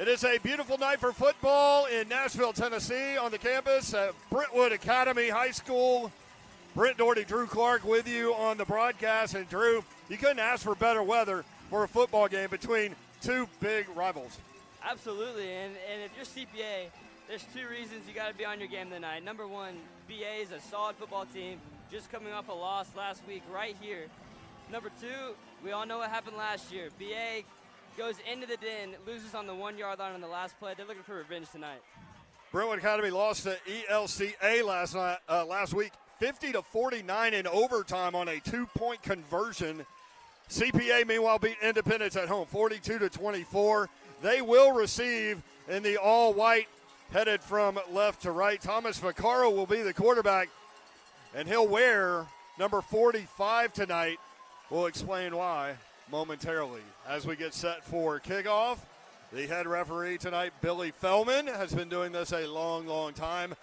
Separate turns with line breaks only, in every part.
It is a beautiful night for football in Nashville, Tennessee, on the campus at Brentwood Academy High School. Brent Doherty, Drew Clark with you on the broadcast. And, Drew, you couldn't ask for better weather for a football game between two big rivals.
Absolutely, and if you're CPA, there's two reasons you got to be on your game tonight. Number one, BA is a solid football team, just coming off a loss last week right here. Number two, we all know what happened last year. BA goes into the den, loses on the 1 yard line on the last play. They're looking for revenge tonight.
Brentwood Academy lost to ELCA last week, 50-49 in overtime on a 2-point conversion. CPA, meanwhile, beat Independence at home, 42-24. They will receive in the all-white, headed from left to right. Thomas Vaccaro will be the quarterback, and he'll wear number 45 tonight. We'll explain why momentarily as we get set for kickoff. The head referee tonight, Billy Fellman, has been doing this a long, long time.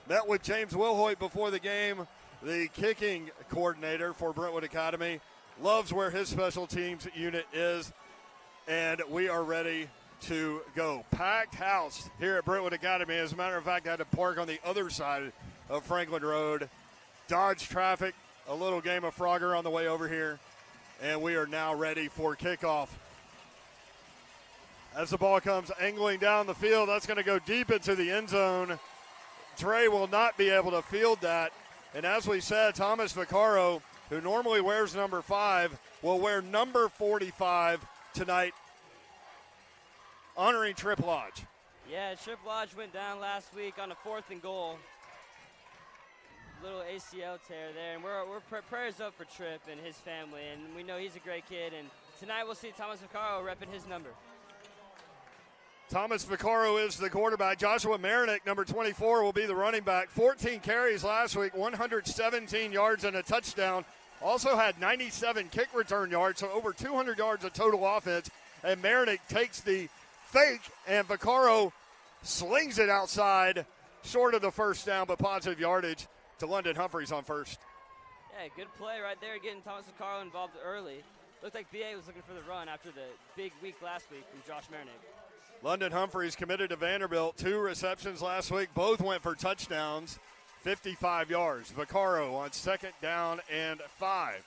Met with James Wilhoit before the game, the kicking coordinator for Brentwood Academy. Loves where his special teams unit is, and we are ready to go. Packed house here at Brentwood Academy. As a matter of fact, I had to park on the other side of Franklin Road, dodge traffic, a little game of Frogger on the way over here, and we are now ready for kickoff. As the ball comes angling down the field, that's going to go deep into the end zone. Dre will not be able to field that. And as we said, Thomas Vaccaro, who normally wears number 5, will wear number 45 tonight, honoring Trip Lodge.
Yeah, Trip Lodge went down last week on a 4th and goal. Little ACL tear there, and we're prayers up for Trip and his family, and we know he's a great kid, and tonight we'll see Thomas Vaccaro repping his number.
Thomas Vaccaro is the quarterback. Joshua Marinick, number 24, will be the running back. 14 carries last week, 117 yards and a touchdown. Also had 97 kick return yards, so over 200 yards of total offense. And Marinick takes the fake, and Vaccaro slings it outside, short of the first down, but positive yardage to London Humphreys on first.
Yeah, good play right there, getting Thomas Vaccaro involved early. Looked like BA was looking for the run after the big week last week from Josh Marinick.
London Humphreys committed to Vanderbilt. 2 receptions last week. Both went for touchdowns, 55 yards. Vaccaro on 2nd down and 5.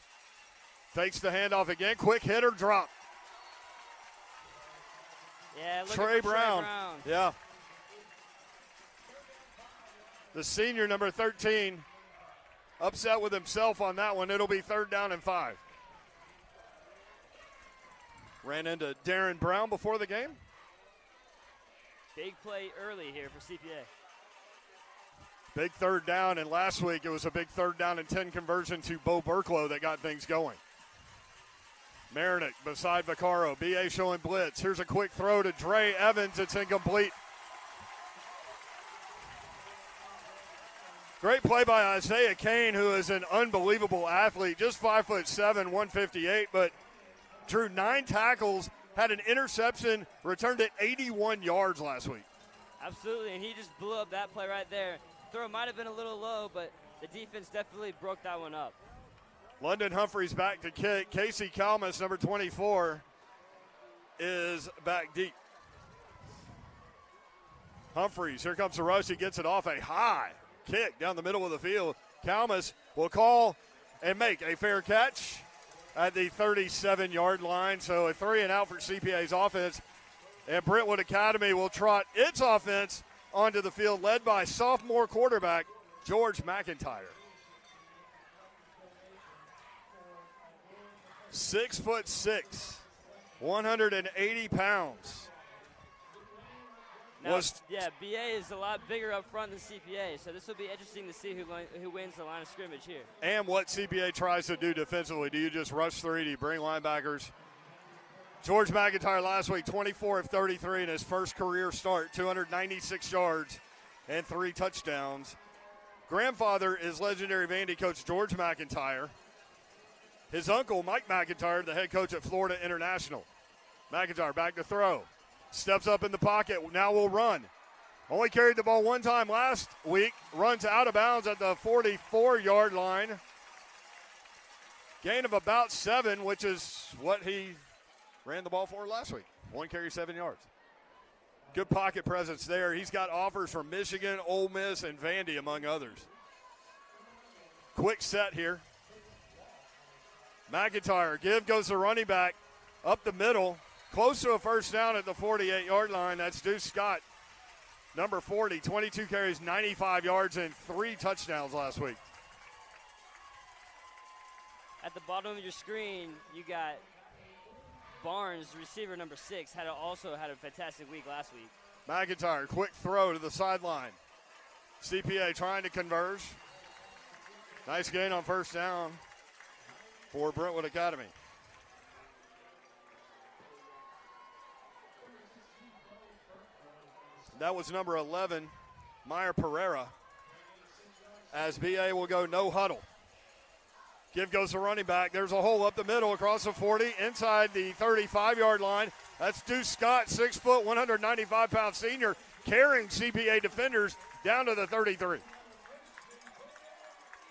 Takes the handoff again. Quick hitter drop.
Yeah,
Trey Brown. Yeah. The senior, number 13, upset with himself on that one. It'll be 3rd down and 5. Ran into Darren Brown before the game.
Big play early here for CPA.
Big 3rd down, and last week it was a big 3rd down and 10 conversion to Bo Burklow that got things going. Marinick beside Vaccaro. BA showing blitz. Here's a quick throw to Dre Evans. It's incomplete. Great play by Isaiah Kane, who is an unbelievable athlete, just 5'7", 158, but drew 9 tackles, had an interception, returned it 81 yards last week.
Absolutely, and he just blew up that play right there. Throw might have been a little low, but the defense definitely broke that one up.
London Humphreys back to kick. Casey Kalmus, number 24, is back deep. Humphreys, here comes the rush. He gets it off a high kick down the middle of the field. Kalmus will call and make a fair catch at the 37-yard line. So a 3 and out for CPA's offense. And Brentwood Academy will trot its offense onto the field, led by sophomore quarterback George McIntyre. 6'6", 180 pounds.
Now, yeah, BA is a lot bigger up front than CPA, so this will be interesting to see who wins the line of scrimmage here.
And what CPA tries to do defensively. Do you just rush 3? Do you bring linebackers? George McIntyre last week, 24 of 33 in his first career start, 296 yards and 3 touchdowns. Grandfather is legendary Vandy coach George McIntyre. His uncle, Mike McIntyre, the head coach at Florida International. McIntyre back to throw. Steps up in the pocket, now will run. Only carried the ball 1 time last week. Runs out of bounds at the 44-yard line. Gain of about 7, which is what he ran the ball for last week. 1 carry, 7 yards. Good pocket presence there. He's got offers from Michigan, Ole Miss, and Vandy, among others. Quick set here. McIntyre, give goes the running back up the middle, close to a first down at the 48-yard line. That's Deuce Scott, number 40, 22 carries, 95 yards, and 3 touchdowns last week.
At the bottom of your screen, you got Barnes, receiver number 6, also had a fantastic week last week.
McIntyre, quick throw to the sideline. CPA trying to converge. Nice gain on first down for Brentwood Academy. That was number 11, Meyer Pereira, as BA will go no huddle. Give goes the running back. There's a hole up the middle across the 40, inside the 35-yard line. That's Deuce Scott, 6 foot, 195-pound senior, carrying CPA defenders down to the 33.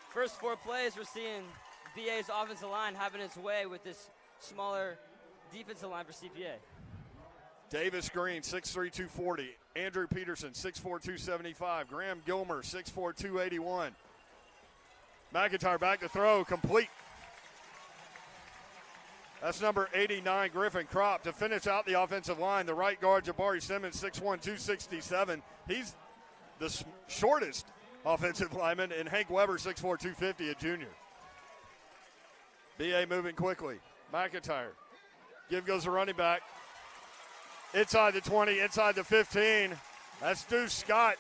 First 4 plays, we're seeing BA's offensive line having its way with this smaller defensive line for CPA.
Davis Green, 6'3", 240. Andrew Peterson, 6'4", 275. Graham Gilmer, 6'4", 281. McIntyre back to throw, complete. That's number 89, Griffin Kropp, to finish out the offensive line. The right guard, Jabari Simmons, 6'1", 267. He's the shortest offensive lineman, and Hank Weber, 6'4", 250, a junior. BA moving quickly. McIntyre. Give goes the running back. Inside the 20, inside the 15. That's Deuce Scott.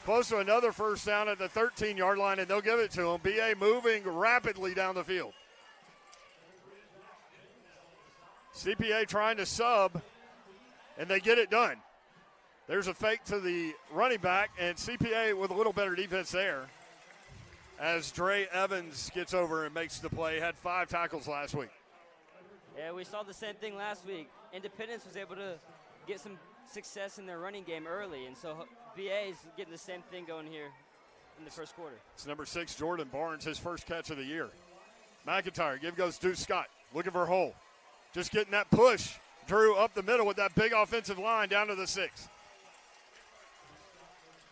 Close to another first down at the 13-yard line, and they'll give it to him. BA moving rapidly down the field. CPA trying to sub, and they get it done. There's a fake to the running back, and CPA with a little better defense there as Dre Evans gets over and makes the play. Had 5 tackles last week.
Yeah, we saw the same thing last week. Independence was able to get some success in their running game early, and so BA is getting the same thing going here in the first quarter.
It's number 6, Jordan Barnes, his first catch of the year. McIntyre, give goes Deuce Scott, looking for a hole. Just getting that push. Drew up the middle with that big offensive line down to the 6.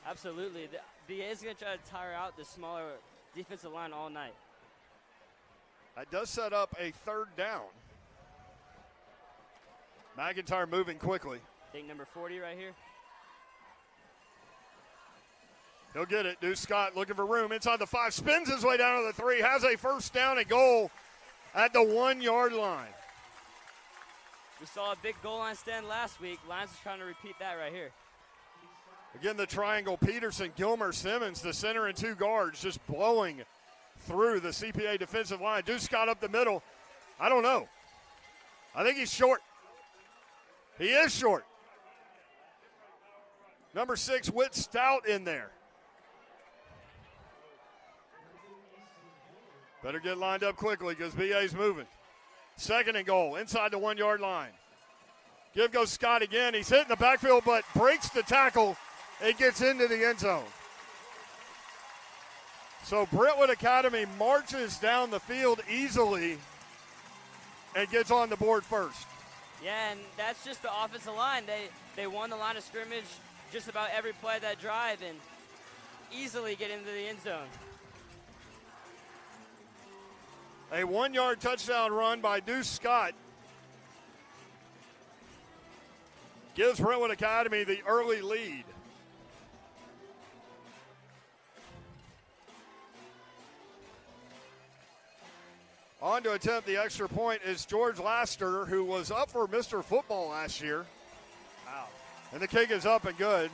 Absolutely. The BA is going to try to tire out the smaller defensive line all night.
That does set up a 3rd down. McIntyre moving quickly.
I think number 40 right here.
He'll get it. Deuce Scott looking for room inside the 5. Spins his way down to the 3. Has a first down and goal at the 1-yard line.
We saw a big goal line stand last week. Lions is trying to repeat that right here.
Again, the triangle, Peterson, Gilmer, Simmons, the center and 2 guards just blowing through the CPA defensive line. Deuce Scott up the middle. I don't know. I think he's short. He is short. Number 6, Whit Stout in there. Better get lined up quickly because BA's moving. 2nd and goal, inside the 1-yard line. Give goes Scott again. He's hitting the backfield, but breaks the tackle and gets into the end zone. So Brentwood Academy marches down the field easily and gets on the board first.
Yeah, and that's just the offensive line. They won the line of scrimmage just about every play of that drive and easily get into the end zone.
A 1-yard touchdown run by Deuce Scott gives Brentwood Academy the early lead. On to attempt the extra point is George Laster, who was up for Mr. Football last year.
Wow.
And the kick is up and good.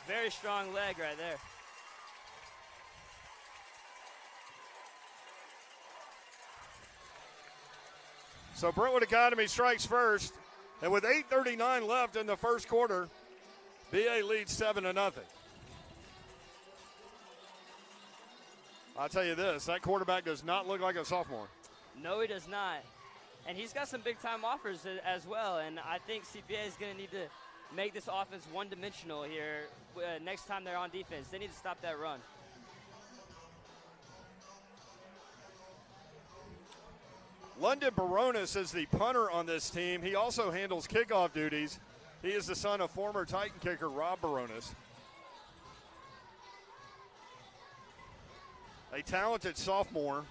Very strong leg right there.
So Brentwood Academy strikes first, and with 8:39 left in the first quarter, BA leads 7-0. I'll tell you this, that quarterback does not look like a sophomore.
No, he does not. And he's got some big-time offers as well, and I think CPA is going to need to make this offense one-dimensional here next time they're on defense. They need to stop that run.
London Baronis is the punter on this team. He also handles kickoff duties. He is the son of former Titan kicker Rob Baronis. A talented sophomore,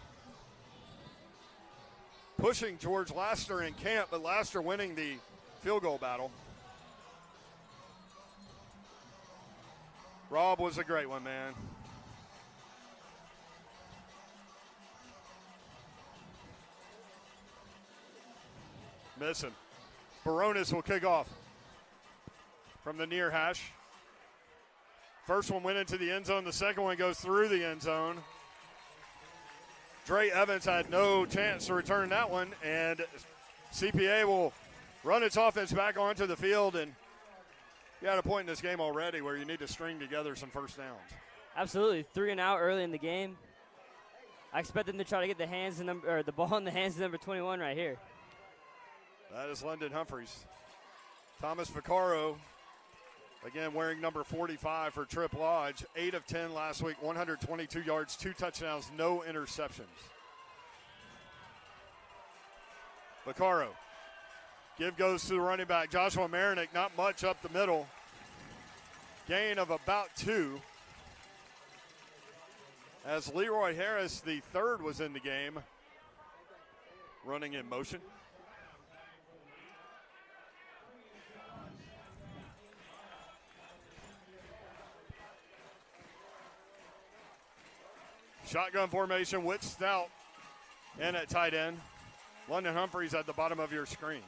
pushing George Laster in camp, but Laster winning the field goal battle. Rob was a great one, man. Missing. Baronis will kick off from the near hash. First one went into the end zone. The second one goes through the end zone. Dre Evans had no chance to return that one, and CPA will run its offense back onto the field. And you had a point in this game already where you need to string together some first downs.
Absolutely, 3 and out early in the game. I expect them to try to get the ball in the hands of number 21 right here.
That is London Humphreys. Thomas Vaccaro, again wearing number 45 for Tripp Lodge. 8 of 10 last week, 122 yards, 2 touchdowns, no interceptions. Vaccaro. Give goes to the running back, Joshua Marinick, not much up the middle. Gain of about 2. As Leroy Harris, the third, was in the game, running in motion. Shotgun formation with Stout in at tight end. London Humphreys at the bottom of your screen.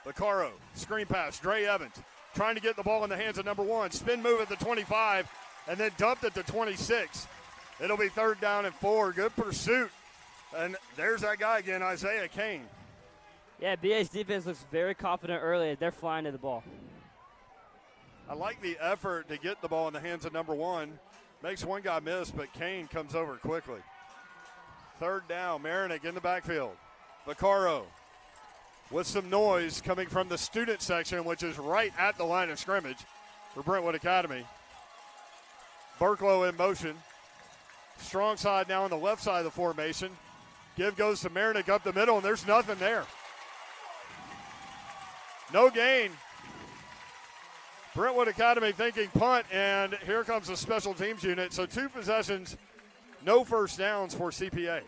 Vaccaro, screen pass, Dre Evans trying to get the ball in the hands of number 1. Spin move at the 25 and then dumped at the 26. It'll be 3rd down and 4. Good pursuit. And there's that guy again, Isaiah Kane.
Yeah, BA's defense looks very confident early as they're flying to the ball.
I like the effort to get the ball in the hands of number 1. Makes one guy miss, but Kane comes over quickly. 3rd down, Marinick in the backfield. Vaccaro with some noise coming from the student section, which is right at the line of scrimmage for Brentwood Academy. Burklow in motion. Strong side now on the left side of the formation. Give goes to Marinick up the middle, and there's nothing there. No gain. Brentwood Academy thinking punt, and here comes the special teams unit. So 2 possessions, no first downs for CPA.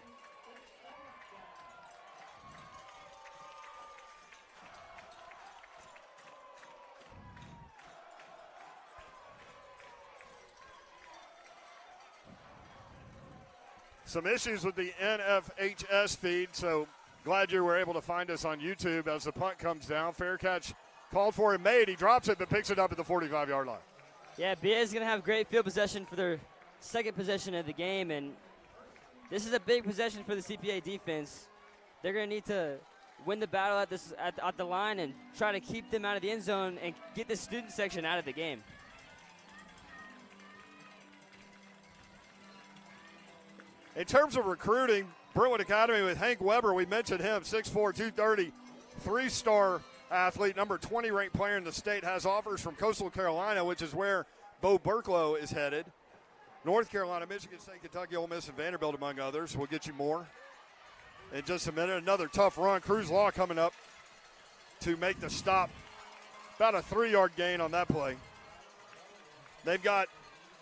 Some issues with the NFHS feed, so glad you were able to find us on YouTube as the punt comes down. Fair catch called for and made. He drops it but picks it up at the 45-yard line.
Yeah, BA is going to have great field possession for their second possession of the game, and this is a big possession for the CPA defense. They're going to need to win the battle at the line and try to keep them out of the end zone and get the student section out of the game.
In terms of recruiting, Brentwood Academy with Hank Weber, we mentioned him, 6'4", 230, 3-star athlete, number 20 ranked player in the state, has offers from Coastal Carolina, which is where Bo Burklow is headed. North Carolina, Michigan State, Kentucky, Ole Miss, and Vanderbilt, among others. We'll get you more in just a minute. Another tough run. Cruz Law coming up to make the stop. About a 3-yard gain on that play. They've got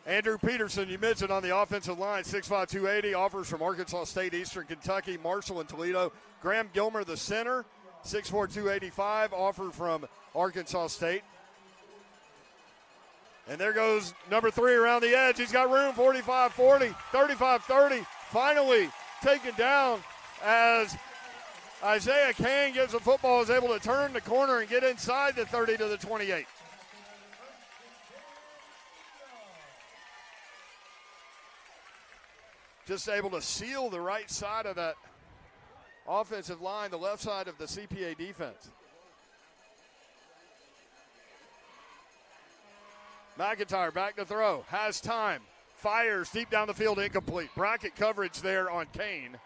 Andrew Peterson, you mentioned, on the offensive line, 6'5", 280, offers from Arkansas State, Eastern Kentucky, Marshall, and Toledo. Graham Gilmer, the center, 6'4", 285, offered from Arkansas State. And there goes number 3 around the edge. He's got room, 45-40, 35-30. Finally taken down as Isaiah Kane gets the football, is able to turn the corner and get inside the 30 to the 28. Just able to seal the right side of that offensive line, the left side of the CPA defense. McIntyre back to throw, has time, fires deep down the field, incomplete. Bracket coverage there on Kane.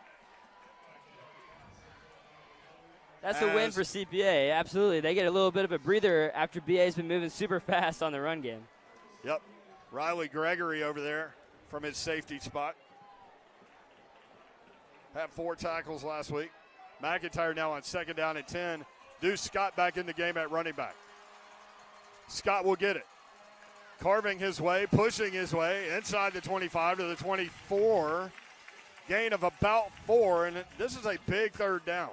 That's a win for CPA, absolutely. They get a little bit of a breather after BA's been moving super fast on the run game.
Yep, Riley Gregory over there from his safety spot. Had 4 tackles last week. McIntyre now on 2nd down and 10 Deuce Scott back in the game at running back. Scott will get it. Carving his way, pushing his way inside the 25 to the 24. Gain of about 4, and this is a big third down.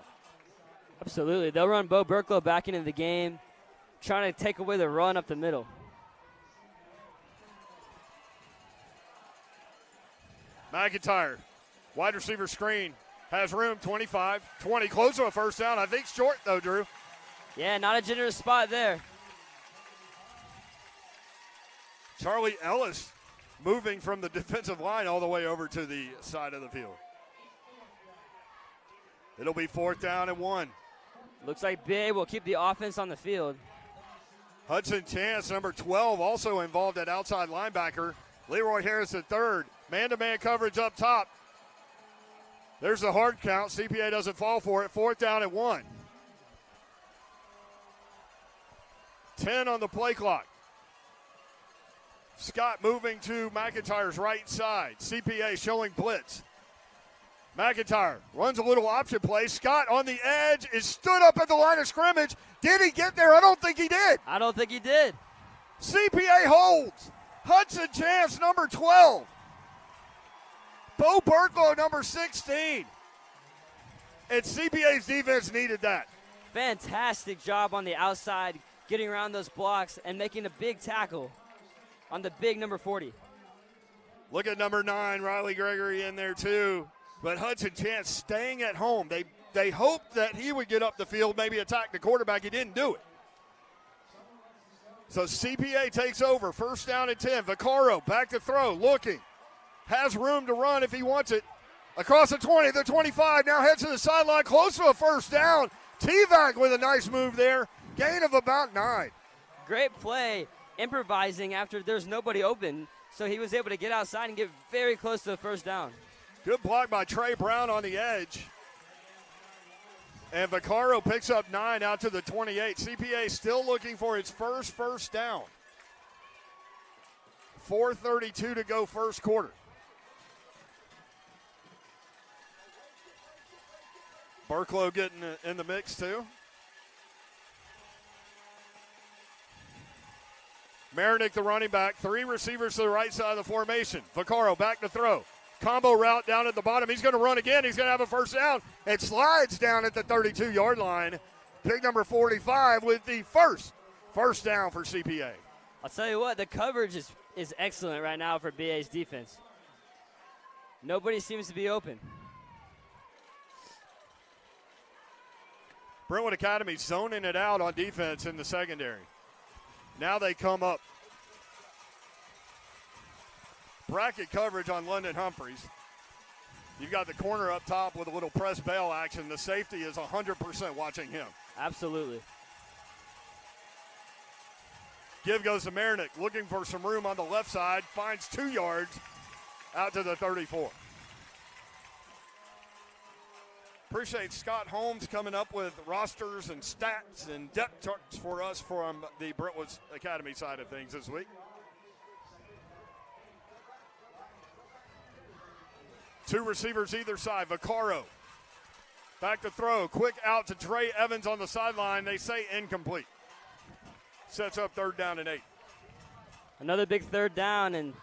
Absolutely. They'll run Bo Burklow back into the game, trying to take away the run up the middle.
McIntyre, wide receiver screen, has room, 25, 20, close to a first down. I think short, though, Drew.
Yeah, not a generous spot there.
Charlie Ellis moving from the defensive line all the way over to the side of the field. It'll be 4th down and 1.
Looks like BA will keep the offense on the field.
Hudson Chance, number 12, also involved at outside linebacker. Leroy Harris the third. Man-to-man coverage up top. There's the hard count. CPA doesn't fall for it. 4th down and 1. 10 on the play clock. Scott moving to McIntyre's right side. CPA showing blitz. McIntyre runs a little option play. Scott on the edge is stood up at the line of scrimmage. Did he get there? I don't think he did.
I don't think he did.
CPA holds. Hudson Chance, number 12. Bo Burklow, number 16. And CPA's defense needed that.
Fantastic job on the outside, getting around those blocks and making a big tackle on the big number 40.
Look at number 9, Riley Gregory in there too. But Hudson Chance staying at home. They hoped that he would get up the field, maybe attack the quarterback. He didn't do it. So CPA takes over. 1st down and 10. Vaccaro back to throw, looking. Has room to run if he wants it. Across the 20, the 25, now heads to the sideline, close to a 1st down. T-Vac with a nice move there. Gain of about 9.
Great play, improvising after there's nobody open, so he was able to get outside and get very close to the 1st down.
Good block by Trey Brown on the edge. And Vaccaro picks up 9 out to the 28. CPA still looking for its first down. 4:32 to go first quarter. Burklow getting in the mix too. Marinick, the running back, 3 receivers to the right side of the formation. Vaccaro back to throw. Combo route down at the bottom. He's going to run again. He's going to have a 1st down. It slides down at the 32-yard line. Pick number 45 with the first down for CPA.
I'll tell you what, the coverage is excellent right now for BA's defense. Nobody seems to be open.
Brentwood Academy zoning it out on defense in the secondary. Now they come up. Bracket coverage on London Humphreys. You've got the corner up top with a little press bail action. The safety is 100% watching him.
Absolutely.
Give goes to Marinick, looking for some room on the left side. Finds 2 yards out to the 34. Appreciate Scott Holmes coming up with rosters and stats and depth charts for us from the Brentwood Academy side of things this week. 2 receivers either side. Vaccaro back to throw. Quick out to Trey Evans on the sideline. They say incomplete. Sets up 3rd down and 8.
Another big 3rd down, and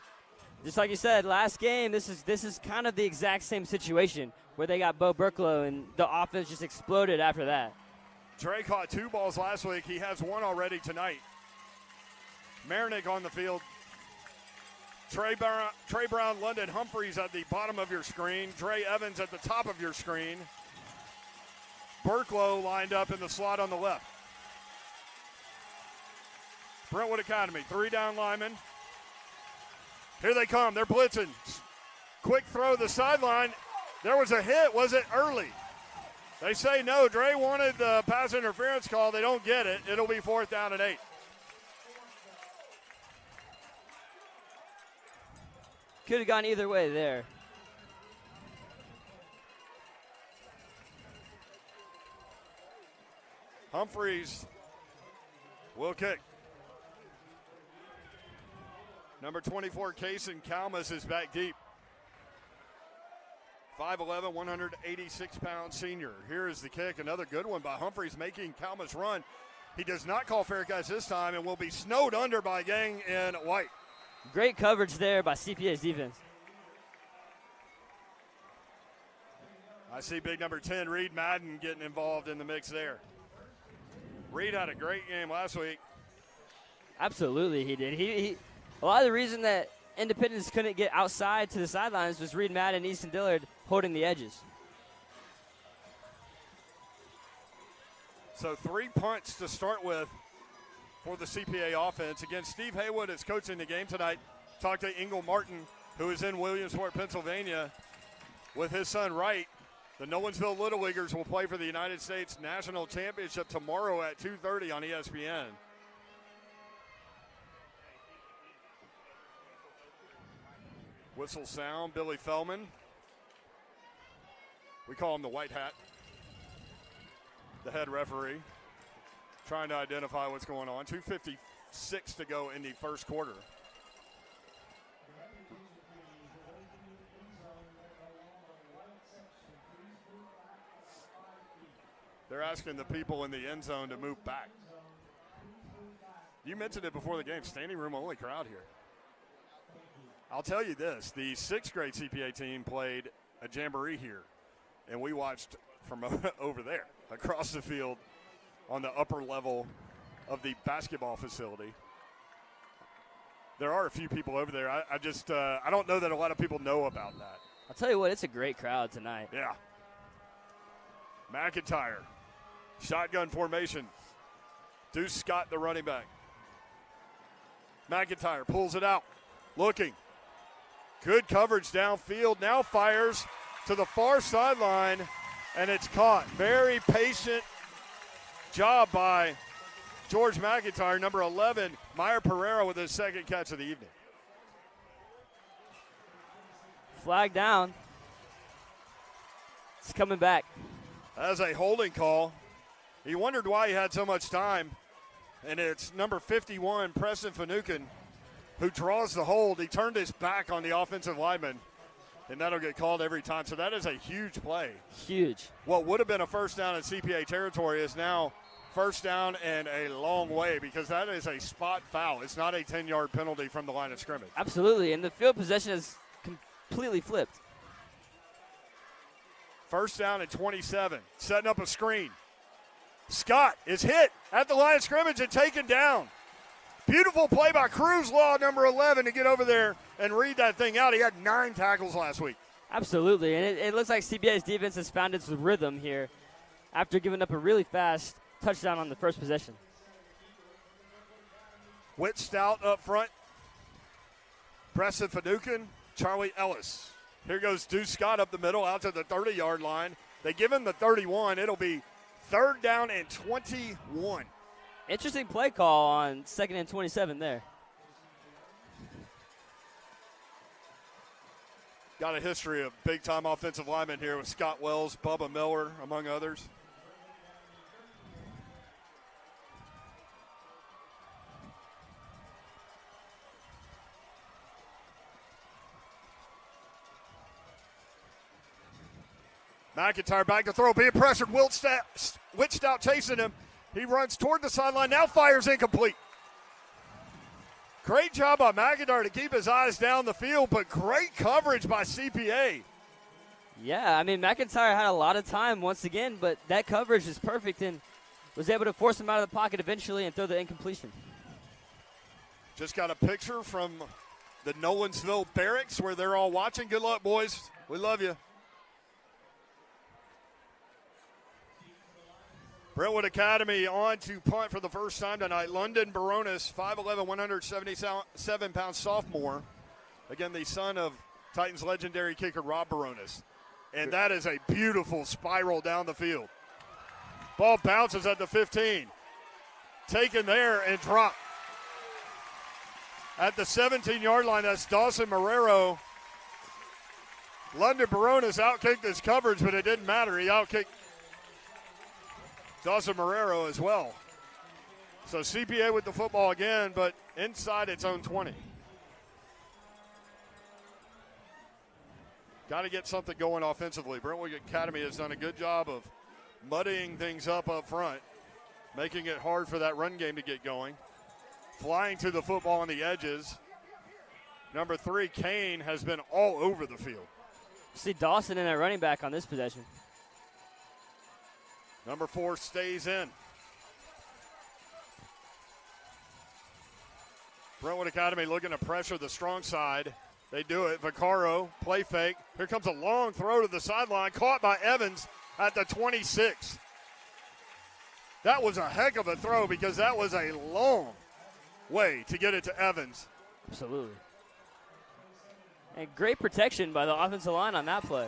just like you said, last game, this is kind of the exact same situation where they got Bo Burklow, and the offense just exploded after that.
Trey caught 2 balls last week. He has 1 already tonight. Marinick on the field. Trey Brown, London Humphreys at the bottom of your screen. Trey Evans at the top of your screen. Burklow lined up in the slot on the left. Brentwood Academy, 3 down linemen. Here they come. They're blitzing. Quick throw to the sideline. There was a hit. Was it early? They say no. Dre wanted the pass interference call. They don't get it. It'll be 4th down and 8.
Could have gone either way there.
Humphreys will kick. Number 24, Kason Kalmus is back deep. 5'11", 186-pound senior. Here is the kick, another good one by Humphreys, making Kalmus run. He does not call fair catch this time and will be snowed under by Gang in white.
Great coverage there by CPA's defense.
I see big number 10, Reed Madden, getting involved in the mix there. Reed had a great game last week.
Absolutely, he did. He a lot of the reason that Independence couldn't get outside to the sidelines was Reed Madden and Easton Dillard holding the edges.
So 3 punts to start with for the CPA offense. Again, Steve Haywood is coaching the game tonight. Talked to Ingle Martin, who is in Williamsport, Pennsylvania, with his son Wright. The Nolensville Little Leaguers will play for the United States National Championship tomorrow at 2:30 on ESPN. Whistle sound, Billy Fellman. We call him the White Hat, the head referee, trying to identify what's going on. 2:56 to go in the first quarter. They're asking the people in the end zone to move back. You mentioned it before the game, standing room only crowd here. I'll tell you this, the 6th grade CPA team played a jamboree here, and we watched from over there, across the field on the upper level of the basketball facility. There are a few people over there. I don't know that a lot of people know about that.
I'll tell you what, it's a great crowd tonight.
Yeah. McIntyre, shotgun formation. Deuce Scott, the running back. McIntyre pulls it out, looking. Good coverage downfield, now fires to the far sideline, and it's caught. Very patient job by George McIntyre, number 11, Meyer Pereira with his second catch of the evening.
Flag down. It's coming back.
As a holding call. He wondered why he had so much time, and it's number 51, Preston Finucane, who draws the hold. He turned his back on the offensive lineman, and that'll get called every time. So that is a huge play.
Huge.
What would have been a first down in CPA territory is now first down and a long way, because that is a spot foul. It's not a 10-yard penalty from the line of scrimmage.
Absolutely, and the field possession is completely flipped.
First down and 27, setting up a screen. Scott is hit at the line of scrimmage and taken down. Beautiful play by Cruz Law, number 11, to get over there and read that thing out. He had 9 tackles last week.
Absolutely, and it looks like CPA's defense has found its rhythm here after giving up a really fast touchdown on the first possession.
Whit Stout up front. Preston Finucane, Charlie Ellis. Here goes Deuce Scott up the middle out to the 30-yard line. They give him the 31. It'll be third down and 21.
Interesting play call on 2nd and 27 there.
Got a history of big-time offensive linemen here with Scott Wells, Bubba Miller, among others. McIntyre back to throw, being pressured. Whit Stout chasing him. He runs toward the sideline, now fires incomplete. Great job by McIntyre to keep his eyes down the field, but great coverage by CPA.
Yeah, I mean, McIntyre had a lot of time once again, but that coverage is perfect and was able to force him out of the pocket eventually and throw the incompletion.
Just got a picture from the Nolensville Barracks where they're all watching. Good luck, boys. We love you. Brentwood Academy on to punt for the first time tonight. London Baronis, 5'11", 177-pound sophomore. Again, the son of Titans legendary kicker Rob Baronis. And that is a beautiful spiral down the field. Ball bounces at the 15. Taken there and dropped. At the 17-yard line, that's Dawson Marrero. London Baronis outkicked his coverage, but it didn't matter. He outkicked Dawson Marrero as well. So CPA with the football again, but inside its own 20. Got to get something going offensively. Brentwood Academy has done a good job of muddying things up front, making it hard for that run game to get going. Flying to the football on the edges. Number 3, Kane, has been all over the field.
See Dawson in at running back on this possession.
Number 4 stays in. Brentwood Academy looking to pressure the strong side. They do it. Vaccaro, play fake. Here comes a long throw to the sideline, caught by Evans at the 26. That was a heck of a throw because that was a long way to get it to Evans.
Absolutely. And great protection by the offensive line on that play.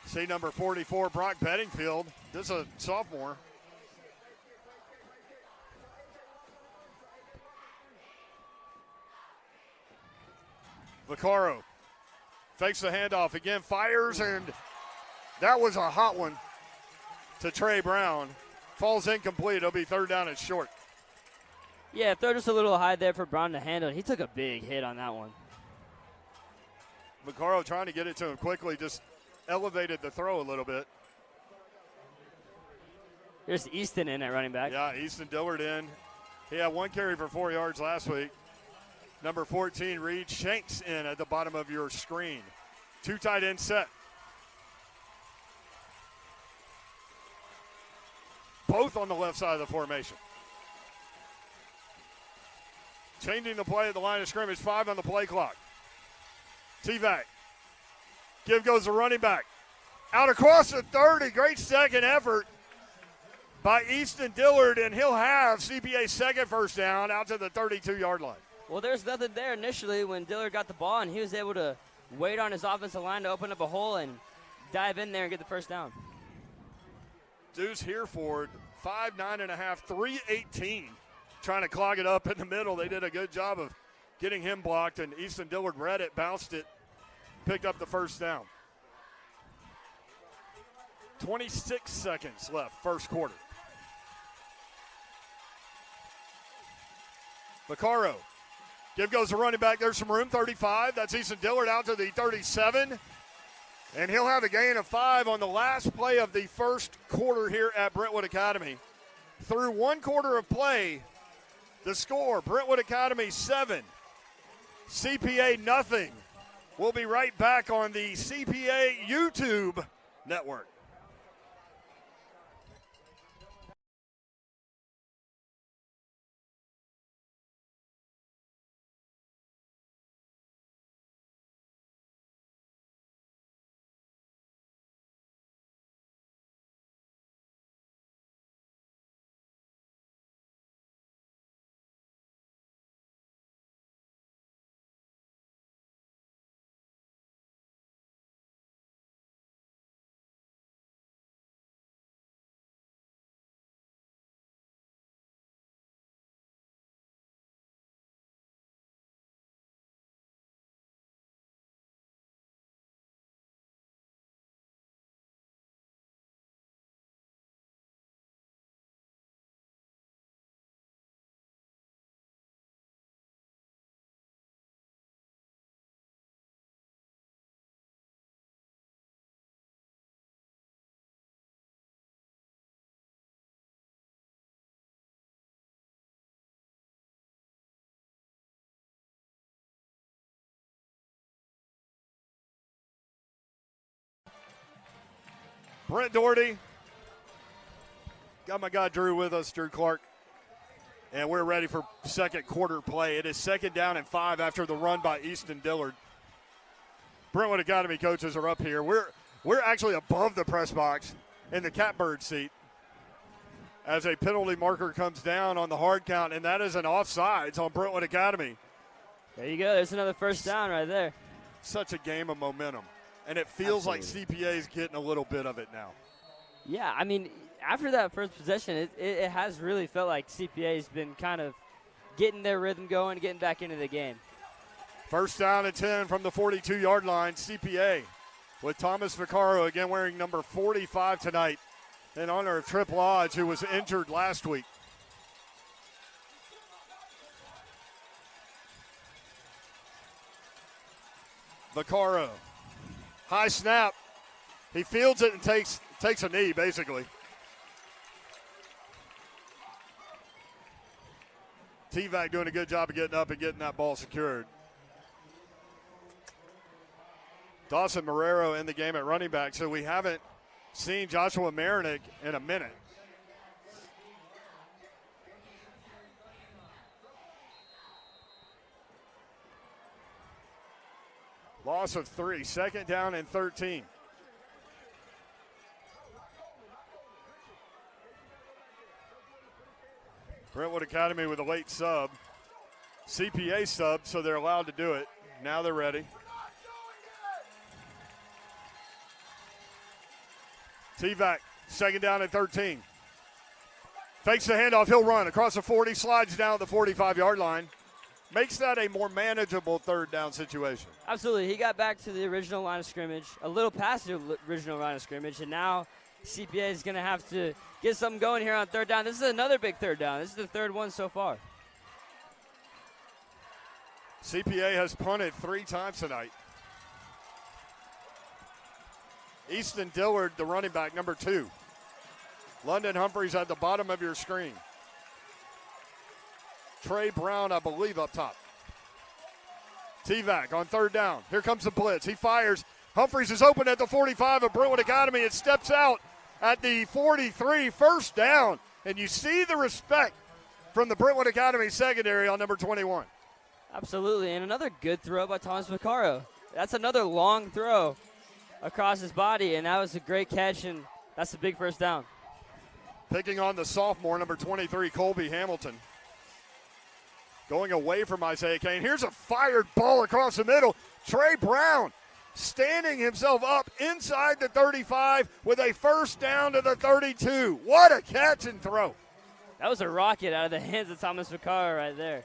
See number 44, Brock Bedingfield. This is a sophomore. Vaccaro fakes the handoff again, fires, and that was a hot one to Trey Brown. Falls incomplete. It'll be third down and short.
Yeah, throw just a little high there for Brown to handle. He took a big hit on that one.
Vaccaro trying to get it to him quickly, just elevated the throw a little bit.
There's Easton in at running back.
Yeah, Easton Dillard in. He had 1 carry for 4 yards last week. Number 14, Reed Shanks in at the bottom of your screen. 2 tight end set. Both on the left side of the formation. Changing the play at the line of scrimmage, 5 on the play clock. T-Vac. Give goes the running back. Out across the 30. Great second effort by Easton Dillard, and he'll have CPA's second first down out to the 32-yard line.
Well, there's nothing there initially when Dillard got the ball, and he was able to wait on his offensive line to open up a hole and dive in there and get the first down.
Deuce Hereford, 5'9.5", 318. Trying to clog it up in the middle. They did a good job of getting him blocked, and Easton Dillard read it, bounced it, picked up the first down. 26 seconds left, first quarter. Vaccaro. Give goes the running back. There's some room, 35. That's Easton Dillard out to the 37. And he'll have a gain of 5 on the last play of the first quarter here at Brentwood Academy. Through 1 quarter of play, the score, Brentwood Academy 7, CPA nothing. We'll be right back on the CPA YouTube network. Brent Doherty. Got my guy Drew with us, Drew Clark. And we're ready for second quarter play. It is second down and 5 after the run by Easton Dillard. Brentwood Academy coaches are up here. We're actually above the press box in the catbird seat as a penalty marker comes down on the hard count, and that is an offsides on Brentwood Academy.
There you go. There's another first down right there.
Such a game of momentum. And it feels
Absolutely.
like CPA is getting a little bit of it now.
Yeah, I mean, after that first possession, it has really felt like CPA's been kind of getting their rhythm going, getting back into the game.
First down and 10 from the 42-yard line, CPA with Thomas Vaccaro, again wearing number 45 tonight in honor of Trip Lodge, who was injured last week. Vaccaro. High snap. He fields it and takes a knee, basically. T-Vac doing a good job of getting up and getting that ball secured. Dawson Marrero in the game at running back, so we haven't seen Joshua Marinick in a minute. Loss of 3, second down and 13. Brentwood Academy with a late sub. CPA sub, so they're allowed to do it. Now they're ready. T-Vac, second down and 13. Fakes the handoff, he'll run across the 40, slides down at the 45-yard line. Makes that a more manageable third down situation.
Absolutely. He got back to the original line of scrimmage, a little past the original line of scrimmage, and now CPA is going to have to get something going here on third down. This is another big third down. This is the third one so far.
CPA has punted 3 times tonight. Easton Dillard, the running back, number 2. London Humphreys at the bottom of your screen. Trey Brown, I believe, up top. T-Vac on third down. Here comes the blitz. He fires. Humphreys is open at the 45 of Brentwood Academy. It steps out at the 43, first down. And you see the respect from the Brentwood Academy secondary on number 21.
Absolutely, and another good throw by Thomas Vaccaro. That's another long throw across his body, and that was a great catch, and that's a big first down.
Picking on the sophomore, number 23, Colby Hamilton. Going away from Isaiah Kane. Here's a fired ball across the middle. Trey Brown standing himself up inside the 35 with a first down to the 32. What a catch and throw.
That was a rocket out of the hands of Thomas Vaccaro right there.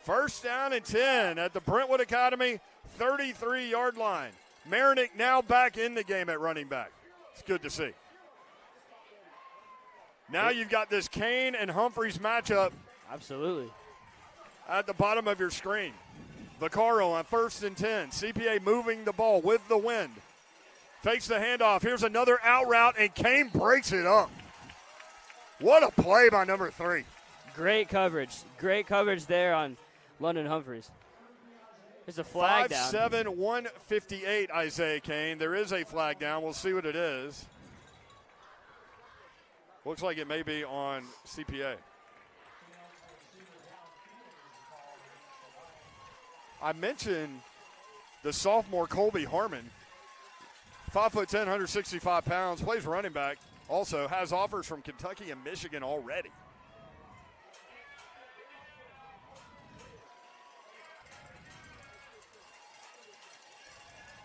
First down and 10 at the Brentwood Academy 33-yard line. Marinick now back in the game at running back. It's good to see. Now you've got this Kane and Humphreys matchup.
Absolutely.
At the bottom of your screen. Vaccaro on first and 10. CPA moving the ball with the wind. Fakes the handoff. Here's another out route, and Kane breaks it up. What a play by number 3.
Great coverage. Great coverage there on London Humphreys. There's a flag down.
5'7", 158, Isaiah Kane. There is a flag down. We'll see what it is. Looks like it may be on CPA. I mentioned the sophomore Colby Harmon. 5'10", 165 pounds, plays running back. Also has offers from Kentucky and Michigan already.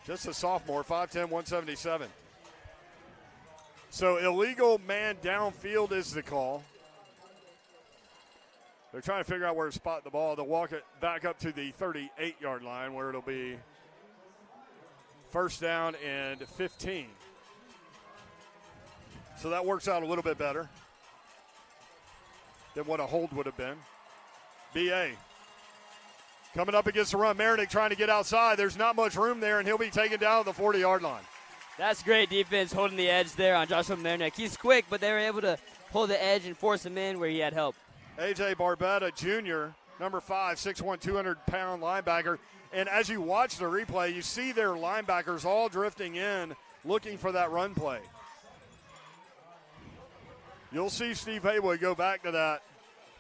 Just a sophomore, 5'10", 177. So illegal man downfield is the call. They're trying to figure out where to spot the ball. They'll walk it back up to the 38-yard line where it'll be first down and 15. So that works out a little bit better than what a hold would have been. BA coming up against the run. Marinick trying to get outside. There's not much room there, and he'll be taken down at the 40-yard line.
That's great defense holding the edge there on Joshua Marinick. He's quick, but they were able to hold the edge and force him in where he had help.
A.J. Barbetta Jr., number 5, 6'1", 200-pound linebacker. And as you watch the replay, you see their linebackers all drifting in looking for that run play. You'll see Steve Haywood go back to that,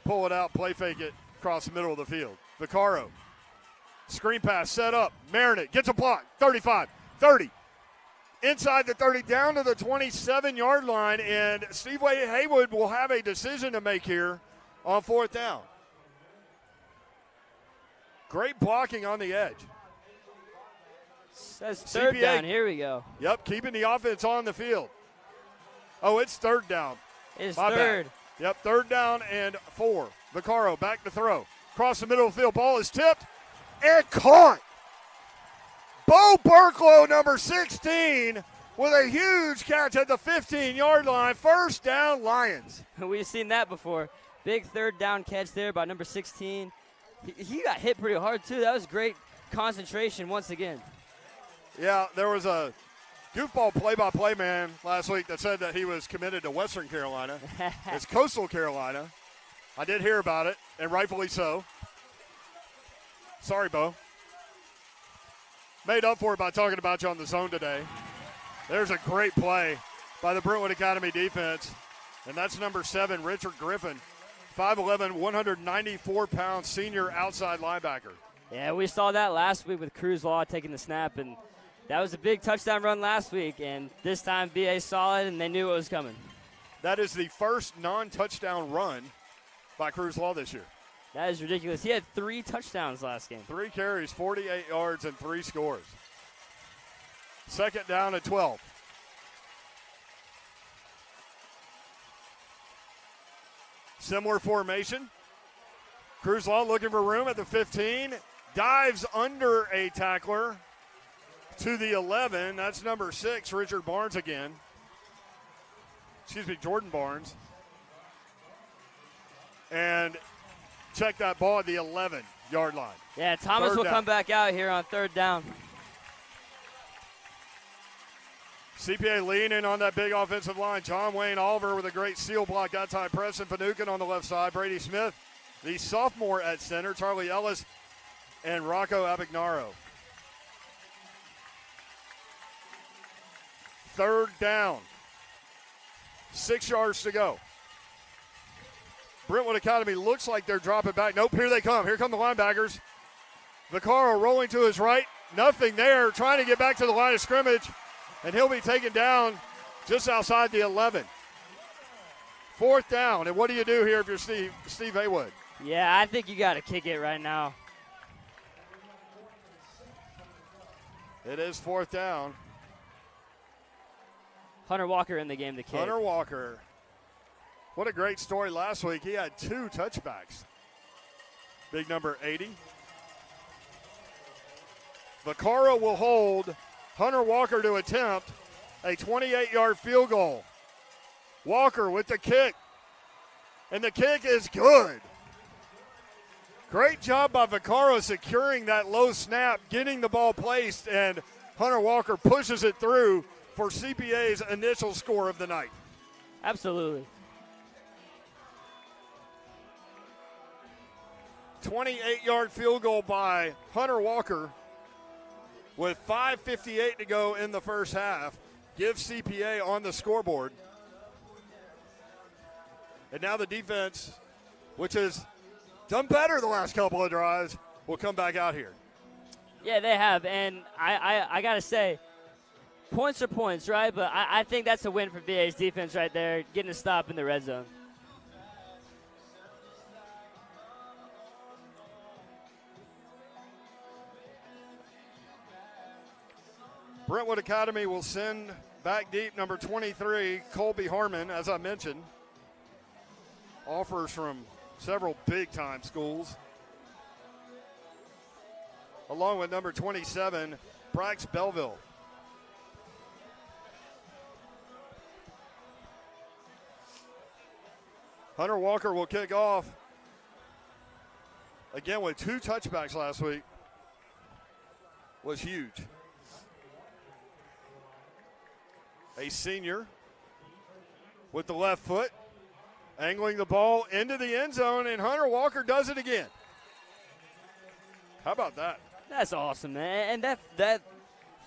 pull it out, play fake it across the middle of the field. Vaccaro, screen pass set up. Marinick gets a block, 35, 30. Inside the 30, down to the 27-yard line, and Steve Haywood will have a decision to make here on fourth down. Great blocking on the edge.
Says third down. Here we go.
Yep, keeping the offense on the field. Oh, it's third down.
It's third.
Bad. Yep, third down and 4. Vaccaro back to throw. Across the middle of the field. Ball is tipped and caught. Bo Burklow, number 16, with a huge catch at the 15-yard line. First down, Lions.
We've seen that before. Big third down catch there by number 16. He got hit pretty hard, too. That was great concentration once again.
Yeah, there was a goofball play-by-play man last week that said that he was committed to Western Carolina. It's Coastal Carolina. I did hear about it, and rightfully so. Sorry, Bo. Made up for it by talking about you on the zone today. There's a great play by the Brentwood Academy defense, and that's number 7, Richard Griffin, 5'11", 194-pound senior outside linebacker.
Yeah, we saw that last week with Cruz Law taking the snap, and that was a big touchdown run last week, and this time BA saw it, and they knew it was coming.
That is the first non-touchdown run by Cruz Law this year.
That is ridiculous. He had 3 touchdowns last game.
3 carries, 48 yards, and 3 scores. Second down at 12. Similar formation. Cruz Law looking for room at the 15. Dives under a tackler to the 11. That's number 6, Richard Barnes again. Jordan Barnes. And check that ball at the 11-yard line.
Yeah, Thomas will come back out here on 3rd down.
CPA leaning on that big offensive line. John Wayne Oliver with a great seal block outside. Preston Panukin on the left side. Brady Smith, the sophomore at center. Charlie Ellis and Rocco Abignaro. 3rd down. 6 yards to go. Brentwood Academy looks like they're dropping back. Nope, here they come. Here come the linebackers. Vaccaro rolling to his right. Nothing there. Trying to get back to the line of scrimmage. And he'll be taken down just outside the 11. 4th down. And what do you do here if you're Steve Haywood?
Yeah, I think you got to kick it right now.
It is 4th down.
Hunter Walker in the game to kick.
Hunter Walker. What a great story last week. He had 2 touchbacks. Big number 80. Vaccaro will hold Hunter Walker to attempt a 28-yard field goal. Walker with the kick. And the kick is good. Great job by Vaccaro securing that low snap, getting the ball placed, and Hunter Walker pushes it through for CPA's initial score of the night.
Absolutely.
28-yard field goal by Hunter Walker with 5:58 to go in the first half. Gives CPA on the scoreboard. And now the defense, which has done better the last couple of drives, will come back out here.
Yeah, they have. And I got to say, points are points, right? But I think that's a win for VA's defense right there, getting a stop in the red zone.
Brentwood Academy will send back deep number 23, Colby Harmon, as I mentioned. Offers from several big-time schools. Along with number 27, Brax Belleville. Hunter Walker will kick off. Again, with 2 touchbacks last week. Was huge. A senior with the left foot, angling the ball into the end zone, and Hunter Walker does it again. How about that?
That's awesome, man. And that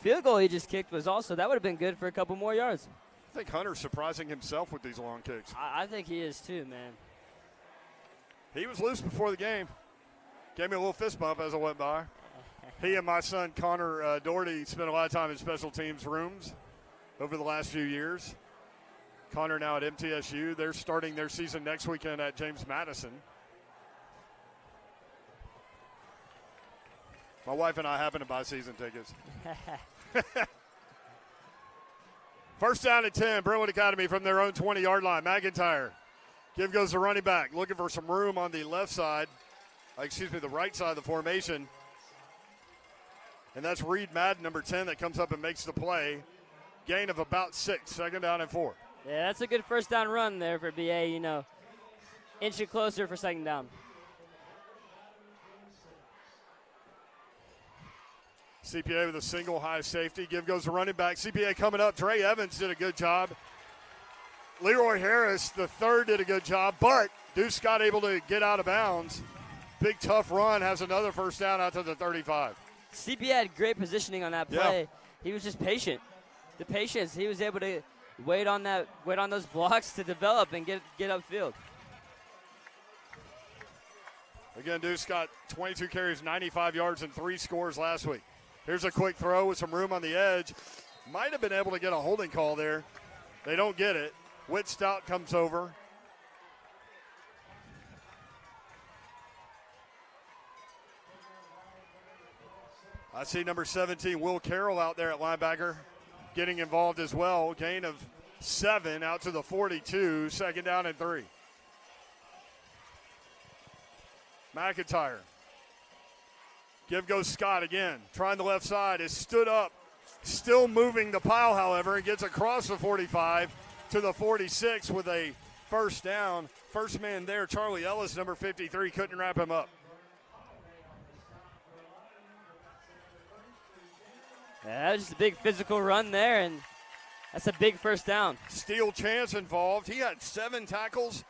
field goal he just kicked was also, that would have been good for a couple more yards.
I think Hunter's surprising himself with these long kicks.
I think he is too, man.
He was loose before the game. Gave me a little fist bump as I went by. He and my son Connor Doherty spent a lot of time in special teams rooms over the last few years. Connor now at MTSU. They're starting their season next weekend at James Madison. My wife and I happen to buy season tickets. First down at 10, Brentwood Academy from their own 20-yard line. McIntyre. Give goes the running back, looking for some room on the left side. The right side of the formation. And that's Reed Madden, number 10, that comes up and makes the play. Gain of about 6, 2nd down and 4.
Yeah, that's a good first down run there for BA, inch it closer for 2nd down.
CPA with a single high safety. Give goes the running back. CPA coming up. Dre Evans did a good job. Leroy Harris, the third, did a good job, but Deuce Scott able to get out of bounds. Big, tough run, has another first down out to the 35.
CPA had great positioning on that play. Yeah. He was just patient. The patience, he was able to wait on those blocks to develop and get upfield.
Again, Deuce Scott, 22 carries, 95 yards, and 3 scores last week. Here's a quick throw with some room on the edge. Might have been able to get a holding call there. They don't get it. Whit Stout comes over. I see number 17, Will Carroll, out there at linebacker, getting involved as well. Gain of 7 out to the 42, second down and 3. McIntyre. Give goes Scott again. Trying the left side, is stood up. Still moving the pile, however, and gets across the 45 to the 46 with a first down. First man there, Charlie Ellis, number 53, couldn't wrap him up.
Yeah, that was just a big physical run there, and that's a big first down.
Steele Chance involved. He had 7 tackles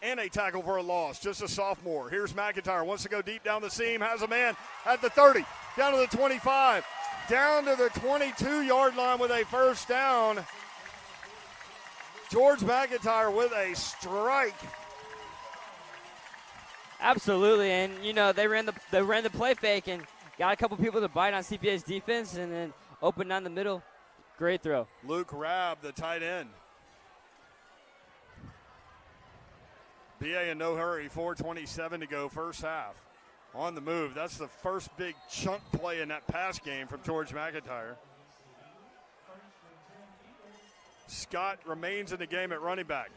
and a tackle for a loss, just a sophomore. Here's McIntyre, wants to go deep down the seam, has a man at the 30, down to the 25, down to the 22-yard line with a first down. George McIntyre with a strike.
Absolutely, and they ran the play fake and got a couple people to bite on CPA's defense, and then open down the middle. Great throw.
Luke Rabb, the tight end. BA in no hurry, 4:27 to go, first half. On the move. That's the first big chunk play in that pass game from George McIntyre. Scott remains in the game at running back.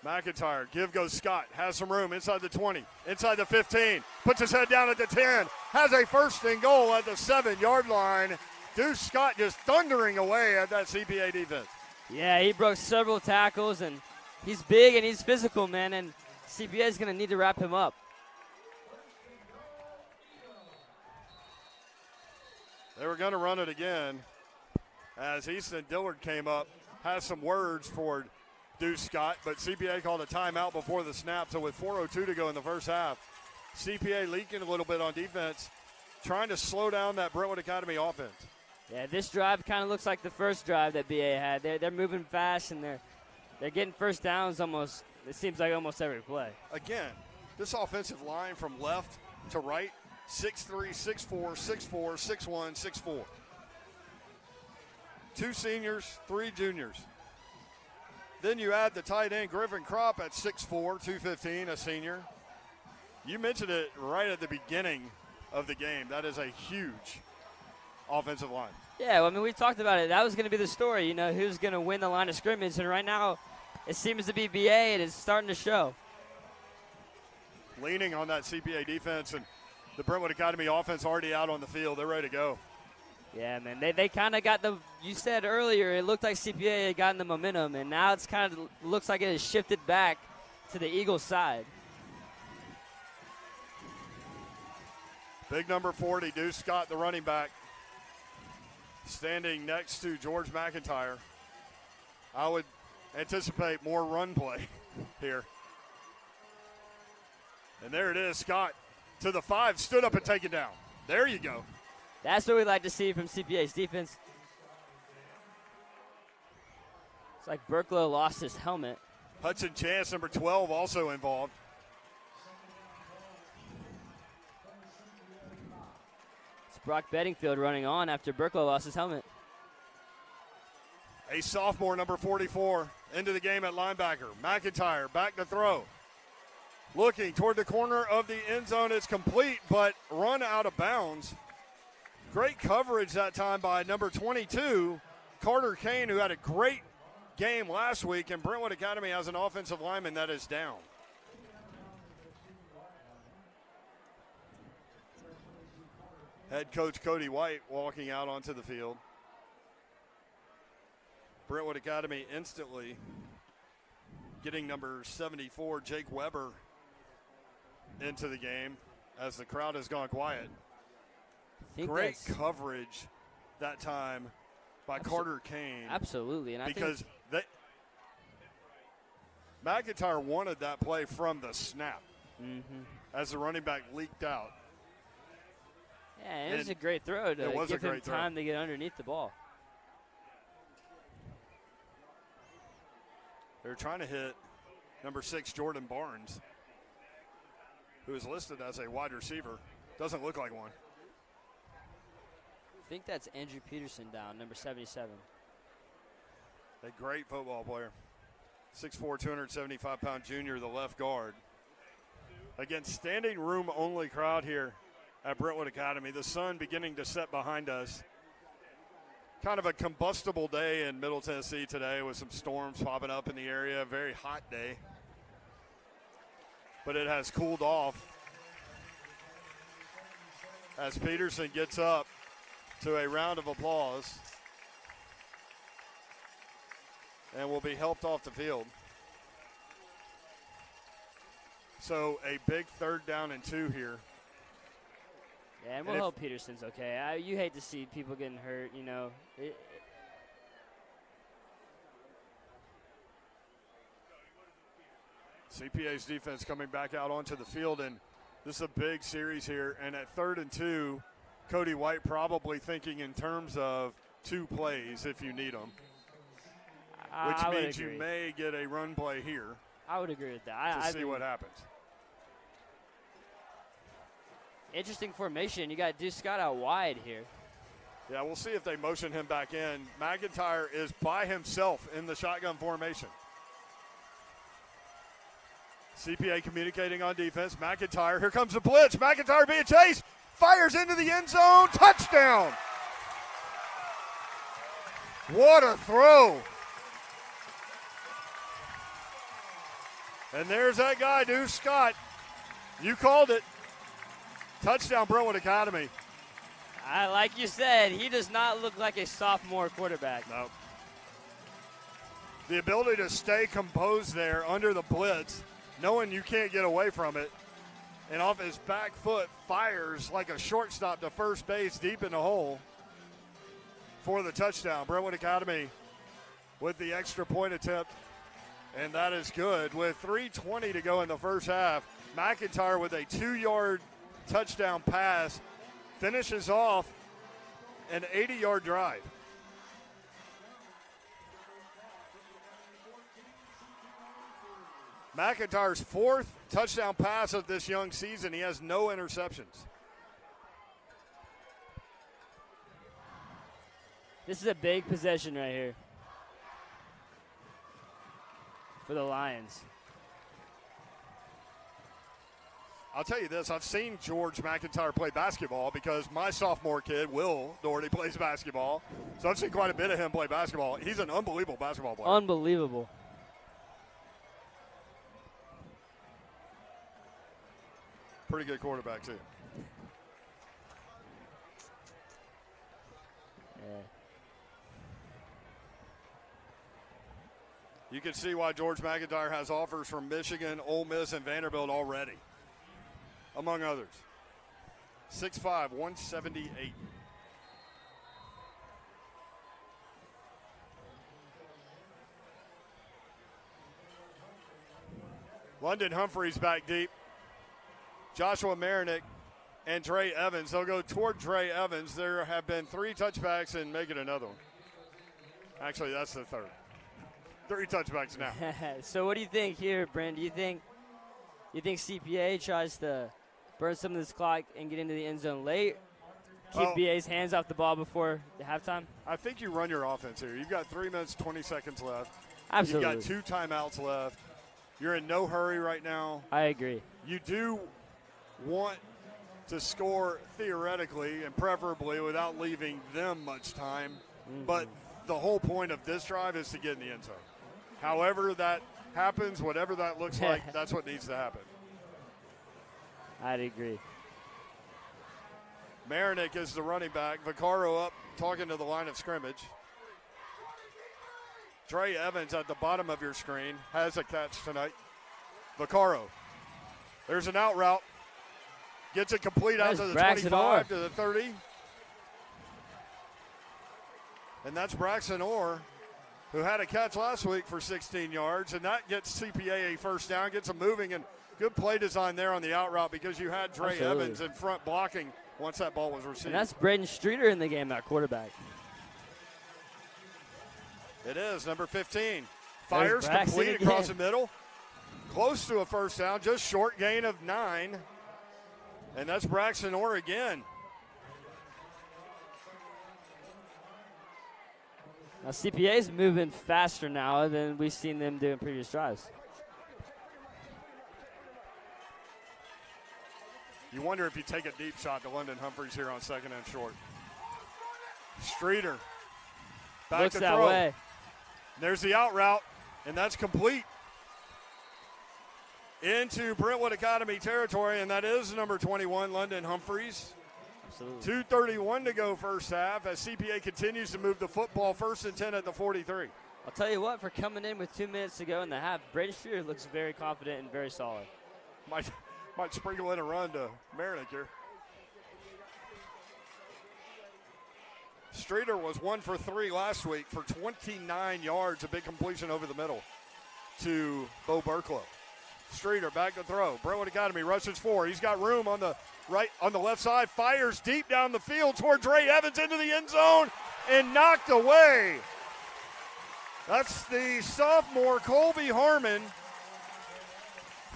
McIntyre, give goes Scott, has some room inside the 20, inside the 15, puts his head down at the 10, has a first and goal at the 7-yard line. Deuce Scott just thundering away at that CPA defense.
Yeah, he broke several tackles, and he's big and he's physical, man, and CPA is going to need to wrap him up.
They were going to run it again as Easton Dillard came up, has some words for Deuce Scott, but CPA called a timeout before the snap, so with 4:02 to go in the first half, CPA leaking a little bit on defense, trying to slow down that Brentwood Academy offense.
Yeah, this drive kind of looks like the first drive that BA had. They're moving fast, and they're getting first downs almost, it seems like almost every play.
Again, this offensive line from left to right, 6'3", 6'4", 6'4", 6'1", 6'4". 2 seniors, 3 juniors. Then you add the tight end, Griffin Kropp, at 6'4", 215, a senior. You mentioned it right at the beginning of the game. That is a huge offensive line.
Yeah, well, I mean, we talked about it. That was going to be the story, who's going to win the line of scrimmage. And right now, it seems to be BA, and it's starting to show.
Leaning on that CPA defense, and the Brentwood Academy offense already out on the field. They're ready to go.
Yeah, man, they kind of got you said earlier, it looked like CPA had gotten the momentum, and now it's kind of looks like it has shifted back to the Eagles' side.
Big number 40, Deuce Scott, the running back, standing next to George McIntyre. I would anticipate more run play here. And there it is, Scott to the 5, stood up and taken down. There you go.
That's what we like to see from CPA's defense. It's like Burklow lost his helmet.
Hudson Chance, number 12, also involved.
It's Brock Bedingfield running on after Burklow lost his helmet.
A sophomore, number 44, into the game at linebacker. McIntyre back to throw. Looking toward the corner of the end zone. It's complete, but run out of bounds. Great coverage that time by number 22, Carter Kane, who had a great game last week, and Brentwood Academy has an offensive lineman that is down. Head coach Cody White walking out onto the field. Brentwood Academy instantly getting number 74, Jake Weber, into the game. as the crowd has gone quiet.
Great
coverage that time by Carter Kane.
Absolutely. And
because McIntyre wanted that play from the snap as the running back leaked out.
Yeah, it was a great throw to give him time to get underneath the ball.
They're trying to hit number 6, Jordan Barnes, who is listed as a wide receiver. Doesn't look like one.
I think that's Andrew Peterson down, number 77.
A great football player. 6'4", 275-pound junior, the left guard. Again, standing room only crowd here at Brentwood Academy. The sun beginning to set behind us. Kind of a combustible day in Middle Tennessee today with some storms popping up in the area. A very hot day. But it has cooled off as Peterson gets up to a round of applause and will be helped off the field. So a big 3rd down and 2 here.
Yeah, and we'll hope Peterson's okay. You hate to see people getting hurt, you know.
CPA's defense coming back out onto the field, and this is a big series here. And at 3rd and 2, Cody White probably thinking in terms of 2 plays if you need them, which means you may get a run play here.
I would agree with that.
To see what happens.
Interesting formation. You got Deuce Scott out wide here.
Yeah, we'll see if they motion him back in. McIntyre is by himself in the shotgun formation. CPA communicating on defense. McIntyre, here comes the blitz. McIntyre being chased, fires into the end zone, touchdown. What a throw. And there's that guy, Deuce Scott. You called it. Touchdown, Brentwood Academy.
Like you said, he does not look like a sophomore quarterback.
No. The ability to stay composed there under the blitz, knowing you can't get away from it, and off his back foot fires like a shortstop to first base deep in the hole for the touchdown. Brentwood Academy with the extra point attempt, and that is good. With 3:20 to go in the first half, McIntyre with a 2-yard touchdown pass finishes off an 80-yard drive. McIntyre's 4th touchdown pass of this young season. He has no interceptions.
This is a big possession right here for the Lions.
I'll tell you this, I've seen George McIntyre play basketball because my sophomore kid, Will Doherty, plays basketball. So I've seen quite a bit of him play basketball. He's an unbelievable basketball player.
Unbelievable.
Pretty good quarterback, too.
Yeah.
You can see why George McIntyre has offers from Michigan, Ole Miss, and Vanderbilt already, among others. 6'5", 178. London Humphreys back deep. Joshua Marinick and Dre Evans. They'll go toward Dre Evans. There have been 3 touchbacks and make it another one. Actually, that's the 3rd. 3 touchbacks now.
So what do you think here, Brent? Do you think CPA tries to burn some of this clock and get into the end zone late? Keep BA's hands off the ball before the halftime?
I think you run your offense here. You've got 3 minutes, 20 seconds left.
Absolutely.
You've got 2 timeouts left. You're in no hurry right now.
I agree.
You do want to score theoretically and preferably without leaving them much time. But the whole point of this drive is to get in the end zone. However that happens, whatever that looks like, that's what needs to happen.
I'd agree.
Marinick is the running back. Vaccaro up, talking to the line of scrimmage. Dre Evans at the bottom of your screen has a catch tonight. Vaccaro. There's an out route. Gets it complete out
There's
to the
Braxton
25 to the 30. And that's Braxton Orr, who had a catch last week for 16 yards, and that gets CPA a first down, gets them moving, and good play design there on the out route because you had Dre
Absolutely.
Evans in front blocking once that ball was received.
And that's Braden Streeter in the game, that quarterback.
It is, number 15. Fires
Braxton
complete
again.
across the middle. Close to a first down, just short gain of 9. And that's Braxton Orr again.
Now CPA's moving faster now than we've seen them do in previous drives.
You wonder if you take a deep shot to London Humphreys here on second and short. Streeter. Back
Looks
to
that
throw.
way.
There's the out route, and that's complete into Brentwood Academy territory, and that is number 21, London Humphreys.
Absolutely.
2:31 to go first half as CPA continues to move the football, 1st and 10 at the 43.
I'll tell you what, for coming in with 2 minutes to go in the half, Braden Streeter looks very confident and very solid.
Might sprinkle in a run to Marinick here. Streeter was 1 for 3 last week for 29 yards, a big completion over the middle to Bo Burklow. Streeter back to throw. Brentwood Academy rushes 4. He's got room on the right, on the left side, fires deep down the field toward Dre Evans into the end zone and knocked away. That's the sophomore Colby Harmon.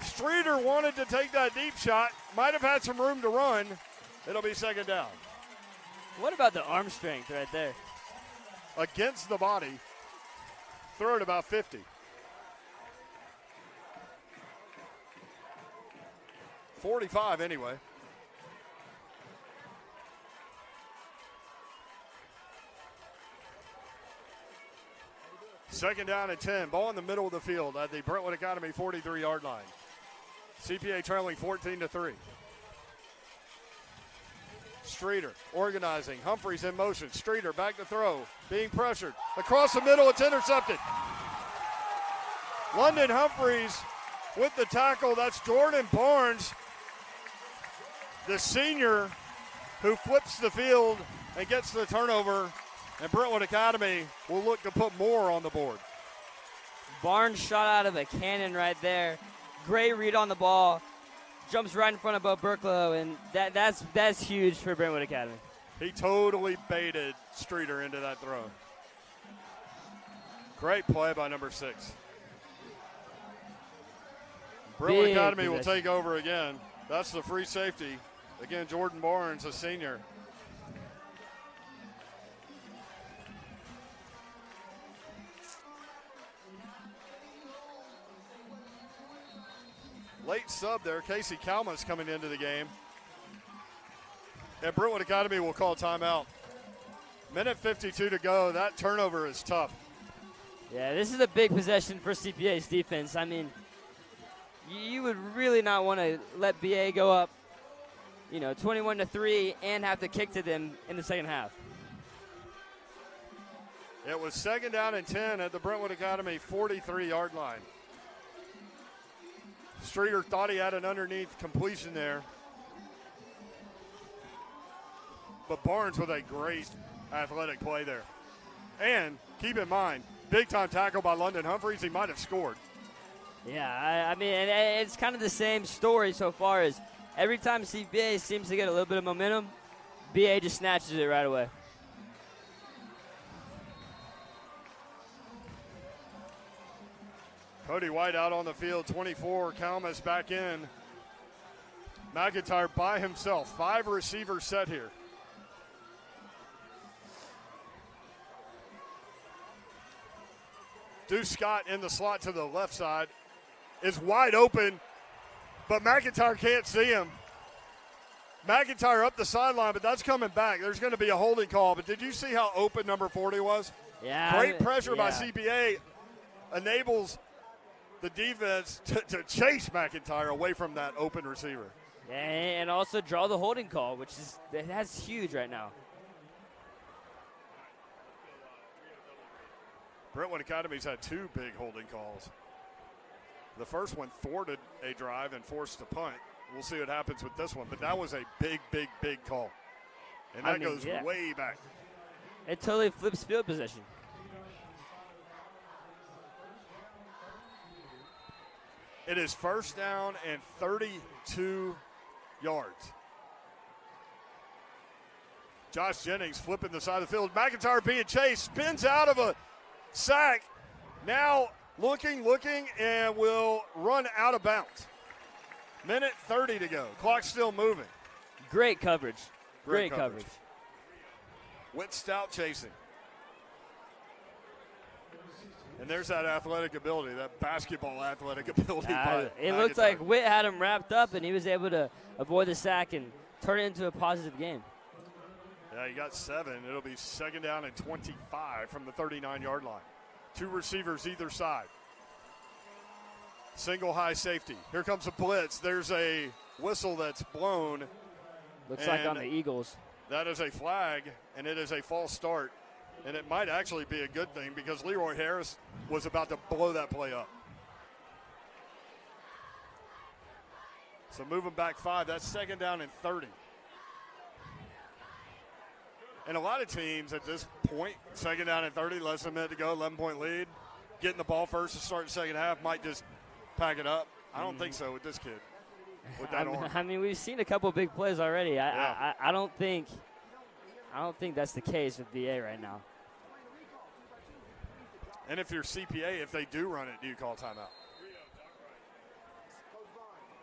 Streeter wanted to take that deep shot, might have had some room to run. It'll be second down.
What about the arm strength right there?
Against the body, throw it about 50. .45 anyway. Second down and 10. Ball in the middle of the field at the Brentwood Academy 43-yard line. CPA trailing 14-3. Streeter organizing. Humphreys in motion. Streeter back to throw. Being pressured. Across the middle, it's intercepted. London Humphreys with the tackle. That's Jordan Barnes, the senior, who flips the field and gets the turnover. And Brentwood Academy will look to put more on the board.
Barnes shot out of a cannon right there. Great read on the ball. Jumps right in front of Bo Burklow, and that's huge for Brentwood Academy.
He totally baited Streeter into that throw. Great play by number 6. Brentwood
Big
Academy will
possession.
take over again. That's the free safety. Again, Jordan Barnes, a senior. Late sub there. Casey Kalmas coming into the game. And Brentwood Academy will call timeout. Minute 52 to go. That turnover is tough.
Yeah, this is a big possession for CPA's defense. I mean, you would really not want to let BA go up, 21-3 and have to kick to them in the second half.
It was second down and 10 at the Brentwood Academy 43-yard line. Streeter thought he had an underneath completion there. But Barnes with a great athletic play there. And keep in mind, big-time tackle by London Humphreys. He might have scored.
Yeah, I mean, it's kind of the same story so far as every time CPA seems to get a little bit of momentum, BA just snatches it right away.
Cody White out on the field, 24. Kalmas back in. McIntyre by himself. 5 receivers set here. Deuce Scott in the slot to the left side is wide open, but McIntyre can't see him. McIntyre up the sideline, but that's coming back. There's going to be a holding call, but did you see how open number 40 was?
Yeah.
Great pressure by
yeah.
CPA enables the defense to chase McIntyre away from that open receiver.
And also draw the holding call, which is that's huge right now.
Brentwood Academy's had 2 big holding calls. The first one thwarted a drive and forced a punt. we'll see what happens with this one. But that was a big, big, big call. And that goes way back.
It totally flips field position.
It is first down and 32 yards. Josh Jennings flipping the side of the field. McIntyre being chased, spins out of a sack. Now looking, and will run out of bounds. Minute 30 to go. Clock's still moving.
Great coverage. Great coverage.
Whit Stout chasing. And there's that athletic ability, that basketball athletic ability.
It looked like Whit had him wrapped up, and he was able to avoid the sack and turn it into a positive game.
Yeah, he got 7. It'll be second down and 25 from the 39-yard line. 2 receivers either side. Single high safety. Here comes a blitz. There's a whistle that's blown.
Looks like on the Eagles.
That is a flag, and it is a false start. And it might actually be a good thing because Leroy Harris was about to blow that play up. So moving back 5, that's second down and 30. And a lot of teams at this point, second down and 30, less than a minute to go, 11-point lead, getting the ball first to start the second half, might just pack it up. I don't think so with this kid. With that arm.
I mean, we've seen a couple of big plays already. I don't think that's the case with VA right now.
And if you're CPA, if they do run it, do you call timeout?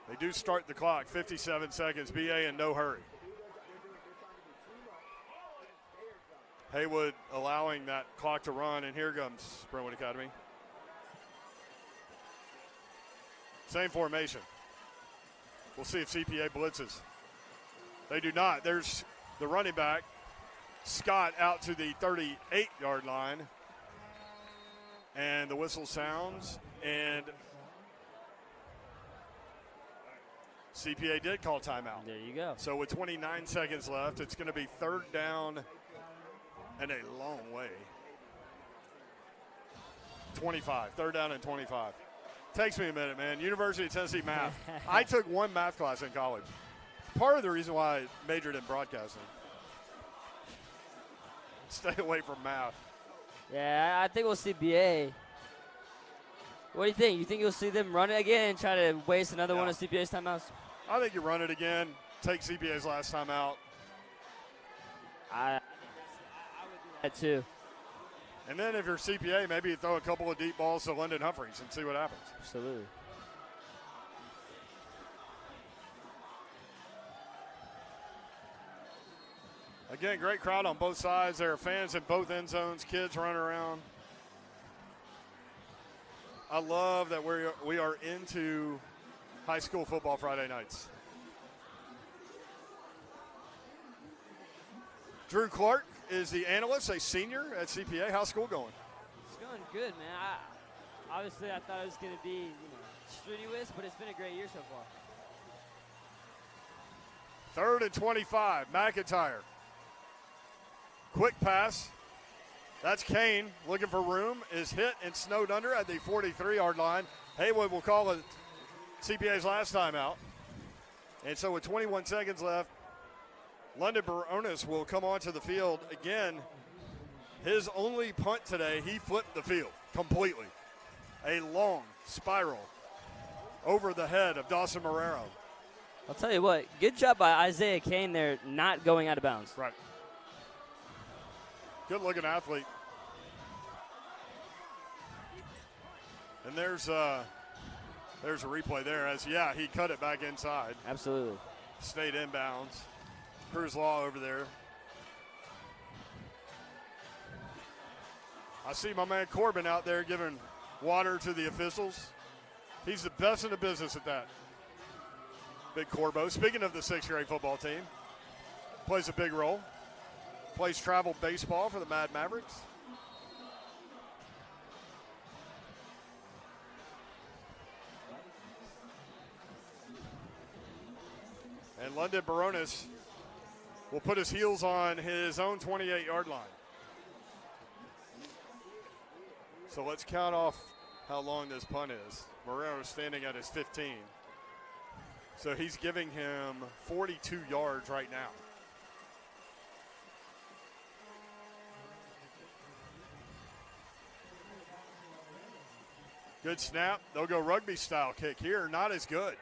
They do start the clock, 57 seconds. BA in no hurry. Haywood allowing that clock to run, and here comes Brentwood Academy. Same formation. We'll see if CPA blitzes. They do not. There's the running back, Scott, out to the 38-yard line. And the whistle sounds, and CPA did call timeout.
There you go.
So with 29 seconds left, it's going to be third down and a long way. 25, third down and 25. Takes me a minute, man. University of Tennessee math. I took one math class in college. Part of the reason why I majored in broadcasting. Stay away from math.
Yeah, I think we'll see BA. What do you think? You think you'll see them run it again and try to waste another one of CPA's timeouts?
I think you run it again, take CPA's last time out.
I would do that too.
And then if you're CPA, maybe you throw a couple of deep balls to London Humphreys and see what happens.
Absolutely.
Again, great crowd on both sides. There are fans in both end zones, kids running around. I love that we are into high school football Friday nights. Drew Clark is the analyst, a senior at CPA. How's school going?
It's going good, man. Obviously, I thought it was going to be strenuous, but it's been a great year so far.
Third and 25, McIntyre. Quick pass. That's Kane looking for room. Is hit and snowed under at the 43-yard line. Haywood will call it CPA's last time out. And so with 21 seconds left, London Baronis will come onto the field. Again, his only punt today, he flipped the field completely. A long spiral over the head of Dawson Marrero.
I'll tell you what, good job by Isaiah Kane there not going out of bounds.
Right. Good-looking athlete. And there's a replay there as, he cut it back inside.
Absolutely.
Stayed inbounds. Cruz Law over there. I see my man Corbin out there giving water to the officials. He's the best in the business at that. Big Corbo. Speaking of the 6th grade football team, plays a big role. Plays travel baseball for the Mad Mavericks. And London Baronis will put his heels on his own 28-yard line. So let's count off how long this punt is. Marrero standing at his 15. So he's giving him 42 yards right now. Good snap. They'll go rugby style kick here. Not as good,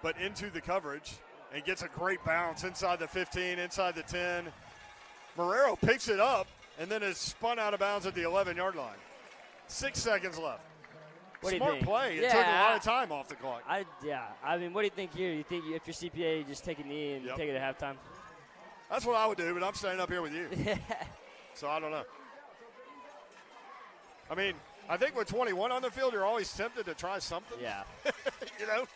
but into the coverage and gets a great bounce inside the 15, inside the 10. Marrero picks it up and then is spun out of bounds at the 11-yard line. 6 seconds left.
What do you
Smart
think?
play. It took a lot of time off the clock.
I mean, what do you think here? You think if you're CPA, you just take a knee and take it at halftime?
That's what I would do, but I'm standing up here with you. So I don't know. I mean, I think with 21 on the field, you're always tempted to try something.
Yeah.
You know?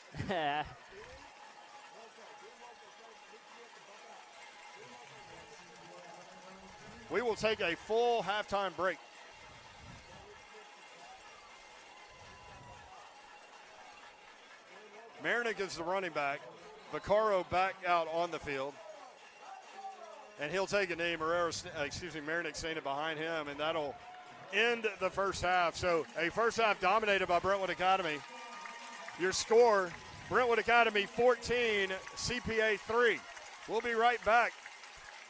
We will take a full halftime break. Marinick is the running back. Vaccaro back out on the field. And he'll take a knee. Marinick staying behind him, and that'll end the first half. So a first half dominated by Brentwood Academy. Your score, Brentwood Academy 14, CPA 3. We'll be right back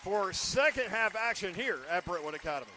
for second half action here at Brentwood Academy.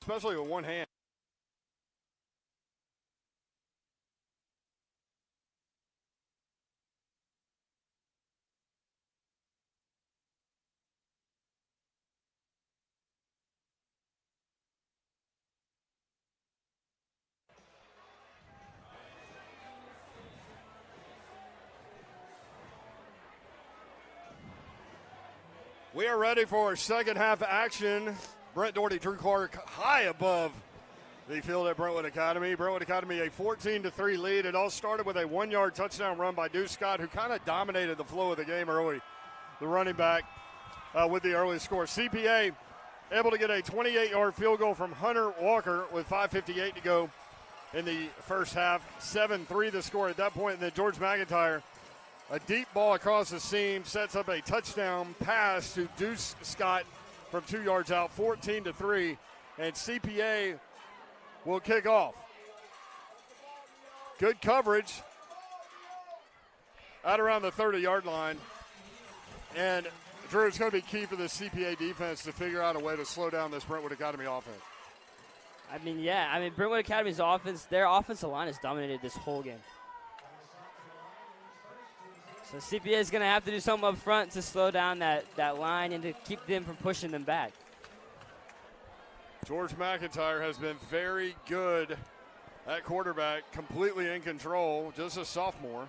especially with one hand. We are ready for second half action. Brent Doherty, Drew Clark high above the field at Brentwood Academy. Brentwood Academy a 14-3 lead. It all started with a 1-yard touchdown run by Deuce Scott, who kind of dominated the flow of the game early, the running back with the early score. CPA able to get a 28-yard field goal from Hunter Walker with 5:58 to go in the first half. 7-3 the score at that point, and then George McIntyre, a deep ball across the seam, sets up a touchdown pass to Deuce Scott from 2 yards out, 14-3, and CPA will kick off. Good coverage out around the 30-yard line, and Drew, it's going to be key for the CPA defense to figure out a way to slow down this Brentwood Academy offense.
Brentwood Academy's offense, their offensive line has dominated this whole game. So CPA is going to have to do something up front to slow down that line and to keep them from pushing them back.
George McIntyre has been very good at quarterback, completely in control, just a sophomore.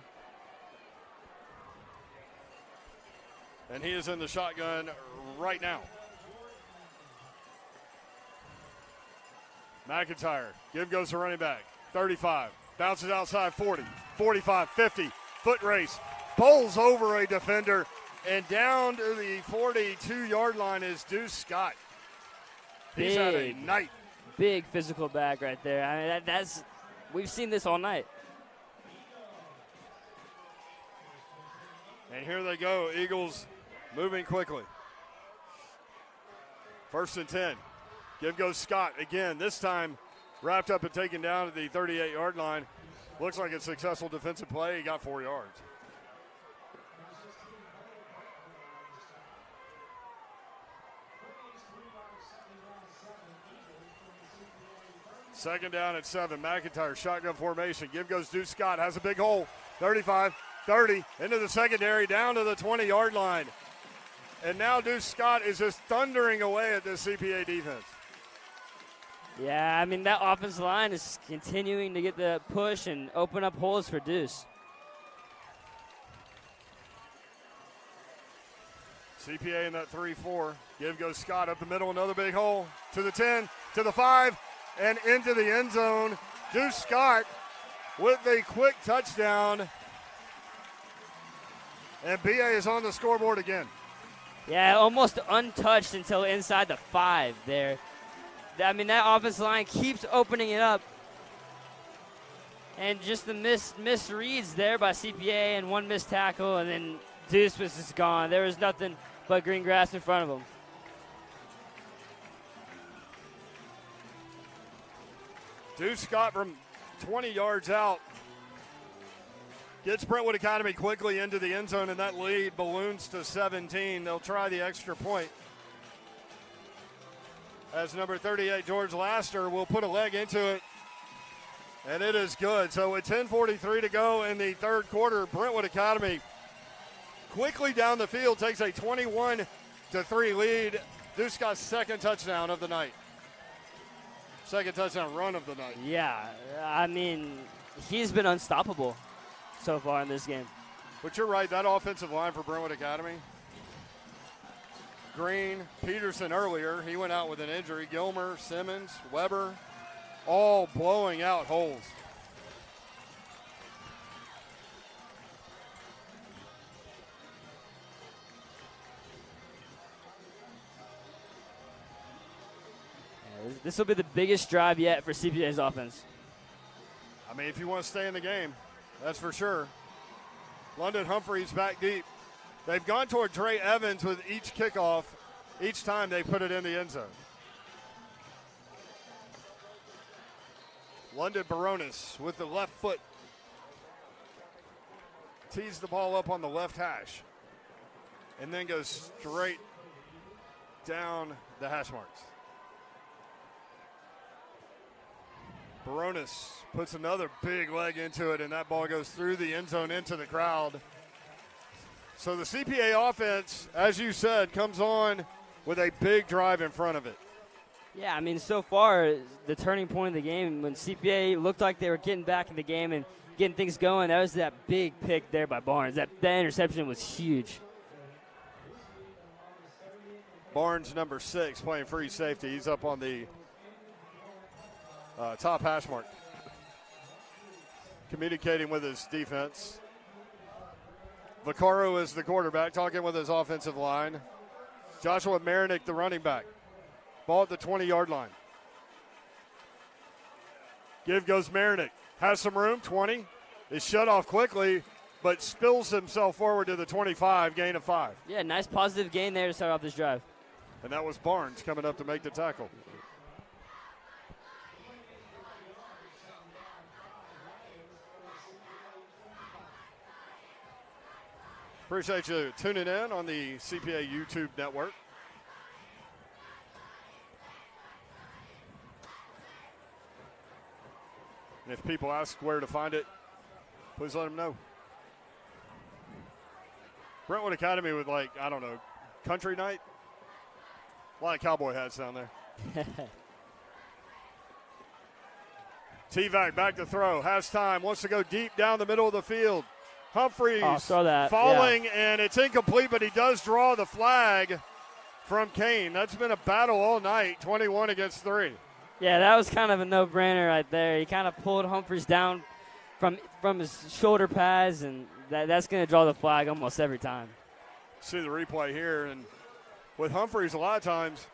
And he is in the shotgun right now. McIntyre, give goes to running back, 35, bounces outside 40, 45, 50, foot race, bowls over a defender, and down to the 42-yard line is Deuce Scott. He's had a night.
Big physical back right there. I mean, that's we've seen this all night.
And here they go, Eagles moving quickly. 1st and 10. Give goes Scott again, this time wrapped up and taken down at the 38-yard line. Looks like a successful defensive play. He got 4 yards. Second down at 7. McIntyre, shotgun formation. Give goes Deuce Scott, has a big hole. 35, 30, into the secondary, down to the 20-yard line. And now Deuce Scott is just thundering away at this CPA defense.
Yeah, I mean, that offensive line is continuing to get the push and open up holes for Deuce.
CPA in that 3-4. Give goes Scott up the middle, another big hole. To the 10, to the 5, and into the end zone. Deuce Scott with a quick touchdown. And BA is on the scoreboard again.
Yeah, almost untouched until inside the 5 there. I mean, that offensive line keeps opening it up. And just the misreads there by CPA and one missed tackle, and then Deuce was just gone. There was nothing but green grass in front of him.
Deuce Scott from 20 yards out gets Brentwood Academy quickly into the end zone, and that lead balloons to 17. They'll try the extra point, as number 38, George Laster, will put a leg into it, and it is good. So with 10:43 to go in the third quarter, Brentwood Academy quickly down the field takes a 21-3 lead. Deuce Scott's second touchdown of the night. Second touchdown run of the night.
Yeah, I mean, he's been unstoppable so far in this game.
But you're right, that offensive line for Brentwood Academy. Green, Peterson earlier, he went out with an injury. Gilmer, Simmons, Weber, all blowing out holes.
This will be the biggest drive yet for CPA's offense.
I mean, if you want to stay in the game, that's for sure. London Humphreys back deep. They've gone toward Trey Evans with each kickoff. Each time they put it in the end zone. London Baronis with the left foot. Tees the ball up on the left hash. And then goes straight down the hash marks. Baronis puts another big leg into it, and that ball goes through the end zone into the crowd. So the CPA offense, as you said, comes on with a big drive in front of it.
Yeah, I mean, so far, the turning point of the game, when CPA looked like they were getting back in the game and getting things going, that was that big pick there by Barnes. That interception was huge.
Barnes, number 6, playing free safety. He's up on the top hash mark, communicating with his defense. Vaccaro is the quarterback, talking with his offensive line. Joshua Marinick, the running back. Ball at the 20-yard line. Give goes Marinick. Has some room, 20. Is shut off quickly, but spills himself forward to the 25, gain of 5.
Yeah, nice positive gain there to start off this drive.
And that was Barnes coming up to make the tackle. Appreciate you tuning in on the CPA YouTube network. And if people ask where to find it, please let them know. Brentwood Academy with, like, I don't know, country night? A lot of cowboy hats down there. T-Vac back to throw, has time, wants to go deep down the middle of the field. Humphreys falling, and it's incomplete, but he does draw the flag from Kane. That's been a battle all night, 21 against 3.
Yeah, that was kind of a no-brainer right there. He kind of pulled Humphreys down from his shoulder pads, and that's going to draw the flag almost every time.
See the replay here, and with Humphreys, a lot of times,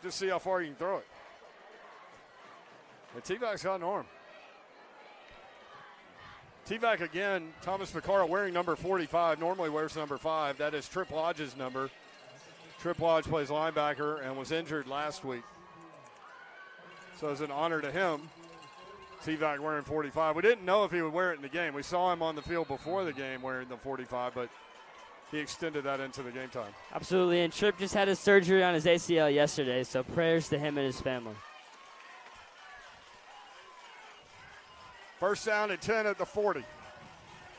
just see how far you can throw it. And T-Vac's got an arm. T-Vac again, Thomas Vaccaro wearing number 45, normally wears number 5. That is Trip Lodge's number. Trip Lodge plays linebacker and was injured last week. So it's an honor to him. T-Vac wearing 45. We didn't know if he would wear it in the game. We saw him on the field before the game wearing the 45, but he extended that into the game time.
Absolutely, and Tripp just had his surgery on his ACL yesterday, so prayers to him and his family.
First down and 10 at the 40.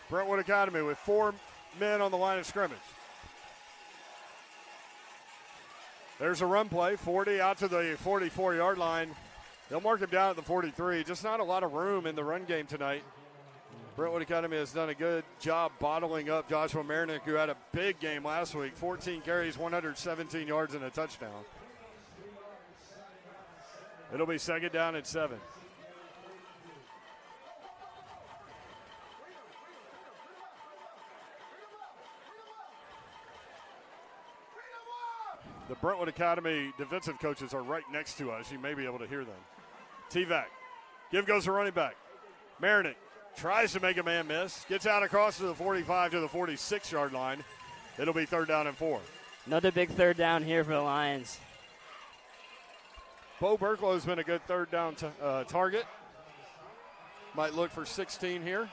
Brentwood Academy with 4 men on the line of scrimmage. There's a run play, 40 out to the 44-yard line. They'll mark him down at the 43. Just not a lot of room in the run game tonight. Brentwood Academy has done a good job bottling up Joshua Marinick, who had a big game last week. 14 carries, 117 yards, and a touchdown. It'll be second down and 7. The Brentwood Academy defensive coaches are right next to us. You may be able to hear them. T-Vac. Give goes the running back. Marinick tries to make a man miss. Gets out across to the 45 to the 46-yard line. It'll be third down and 4.
Another big third down here for the Lions.
Bo Burklow has been a good third down target. Might look for 16 here.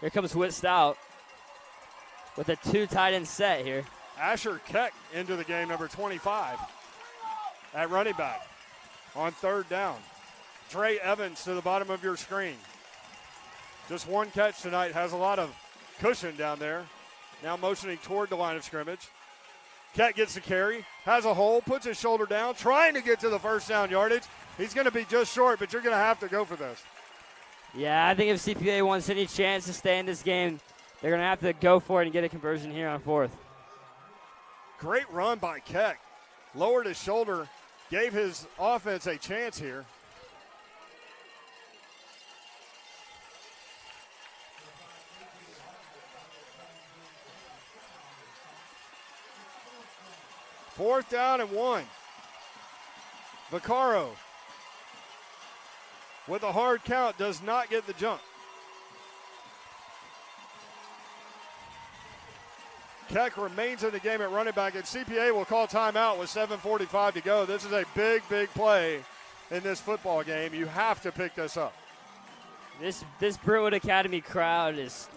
Here comes Whit Stout with a 2 tight end set here.
Asher Keck into the game, number 25, at running back on third down. Trey Evans to the bottom of your screen. Just one catch tonight, has a lot of cushion down there. Now motioning toward the line of scrimmage. Keck gets the carry, has a hole, puts his shoulder down, trying to get to the first down yardage. He's going to be just short, but you're going to have to go for this.
Yeah, I think if CPA wants any chance to stay in this game, they're going to have to go for it and get a conversion here on 4th.
Great run by Keck. Lowered his shoulder, gave his offense a chance here. Fourth down and 1. Vaccaro with a hard count does not get the jump. Keck remains in the game at running back, and CPA will call timeout with 7:45 to go. This is a big, big play in this football game. You have to pick this up.
This Brentwood Academy crowd is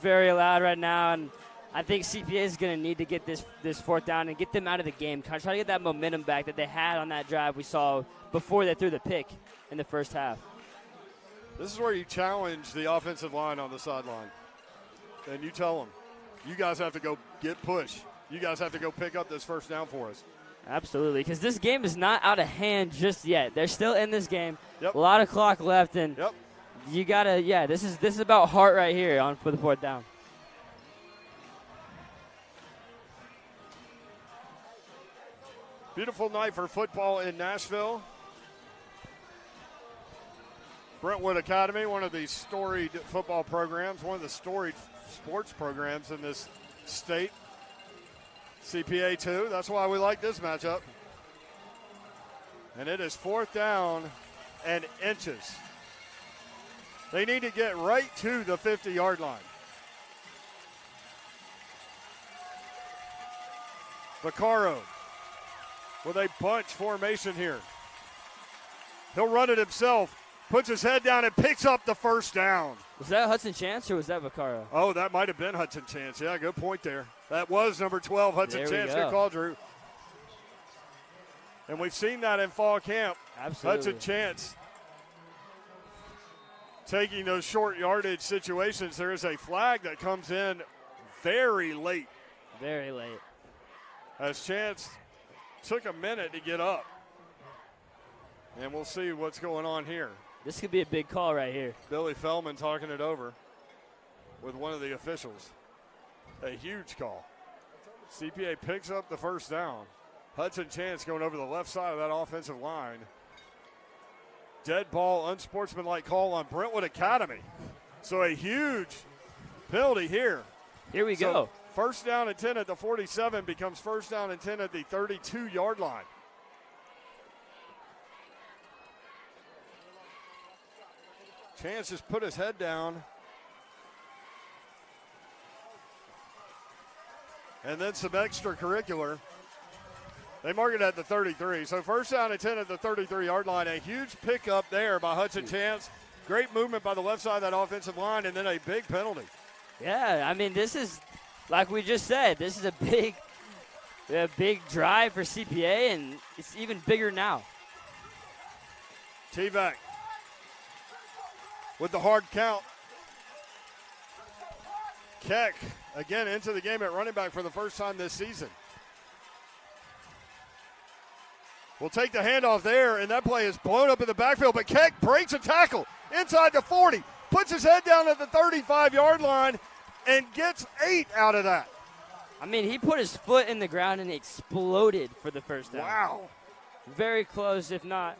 very loud right now, and I think CPA is going to need to get this fourth down and get them out of the game. Try to get that momentum back that they had on that drive we saw before they threw the pick in the first half.
This is where you challenge the offensive line on the sideline. And you tell them, you guys have to go get push. You guys have to go pick up this first down for us.
Absolutely, because this game is not out of hand just yet. They're still in this game.
Yep.
A lot of clock left, and
yep.
you got to, this is about heart right here for the fourth down.
Beautiful night for football in Nashville. Brentwood Academy, one of the storied football programs, one of the storied sports programs in this state. CPA 2, that's why we like this matchup. And it is fourth down and inches. They need to get right to the 50-yard line. Vaccaro with a bunch formation here. He'll run it himself, puts his head down and picks up the first down.
Was that Hudson Chance or was that Vaccaro?
Oh, that might have been Hudson Chance. Yeah, good point there. That was number 12, Hudson Chance. Good call, Drew. And we've seen that in fall camp.
Absolutely.
Hudson Chance taking those short yardage situations. There is a flag that comes in very late.
Very late.
As Chance took a minute to get up. And we'll see what's going on here.
This could be a big call right here.
Billy Feldman talking it over with one of the officials. A huge call. CPA picks up the first down. Hudson Chance going over the left side of that offensive line. Dead ball, unsportsmanlike call on Brentwood Academy. So a huge penalty here.
Here we go.
First down and 10 at the 47 becomes first down and 10 at the 32-yard line. Chance just put his head down. And then some extracurricular. They mark it at the 33. So first down and 10 at the 33-yard line. A huge pickup there by Hudson Chance. Great movement by the left side of that offensive line, and then a big penalty.
Yeah, I mean, this is, like we just said, this is a big drive for CPA, and it's even bigger now.
T-Vac with the hard count. Keck again into the game at running back for the first time this season. We'll take the handoff there, and that play is blown up in the backfield, but Keck breaks a tackle inside the 40, puts his head down at the 35-yard line, and gets 8 out of that.
I mean, he put his foot in the ground and exploded for the first down.
Wow.
Very close, if not.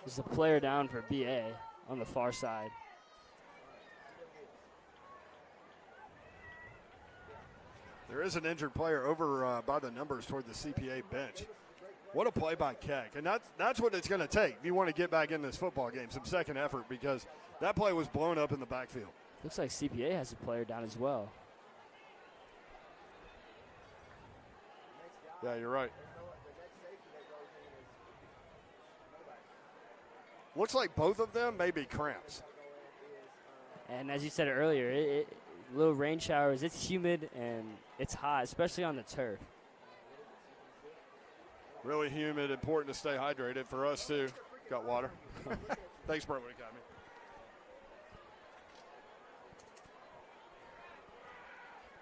There's a player down for BA on the far side.
There is an injured player over by the numbers toward the CPA bench. What a play by Keck. And that's what it's going to take if you want to get back in this football game, some second effort, because that play was blown up in the backfield.
Looks like CPA has a player down as well.
Yeah, you're right. Looks like both of them may be cramps.
And as you said earlier, little rain showers, it's humid and it's hot, especially on the turf.
Really humid, important to stay hydrated for us too. Got water. Thanks, Brentwood Academy.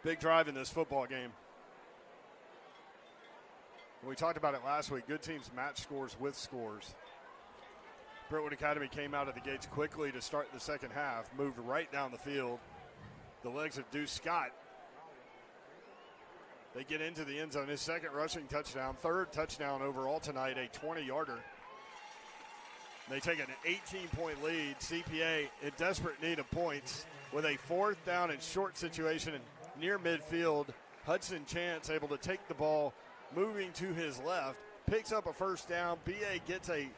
Big drive in this football game. We talked about it last week. Good teams match scores with scores. Brentwood Academy came out of the gates quickly to start the second half, moved right down the field. The legs of Deuce Scott. They get into the end zone. His second rushing touchdown, third touchdown overall tonight, a 20-yarder. They take an 18-point lead. CPA in desperate need of points with a fourth down and short situation near midfield. Hudson Chance able to take the ball, moving to his left, picks up a first down. BA gets a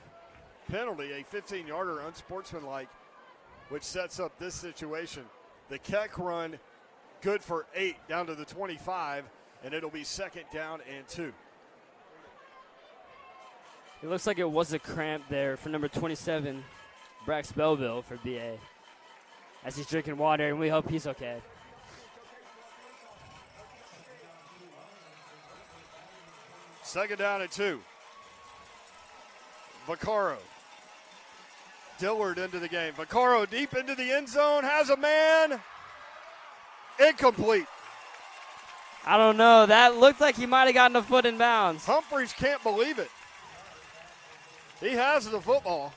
penalty, a 15-yarder, unsportsmanlike, which sets up this situation. The Keck run, good for 8 down to the 25, and it'll be second down and 2.
It looks like it was a cramp there for number 27, Brax Belleville for BA. As he's drinking water, and we hope he's okay.
Second down and 2. Vaccaro. Dillard into the game. Vaccaro deep into the end zone, has a man. Incomplete.
I don't know. That looked like he might have gotten a foot in bounds.
Humphreys can't believe it. He has the football.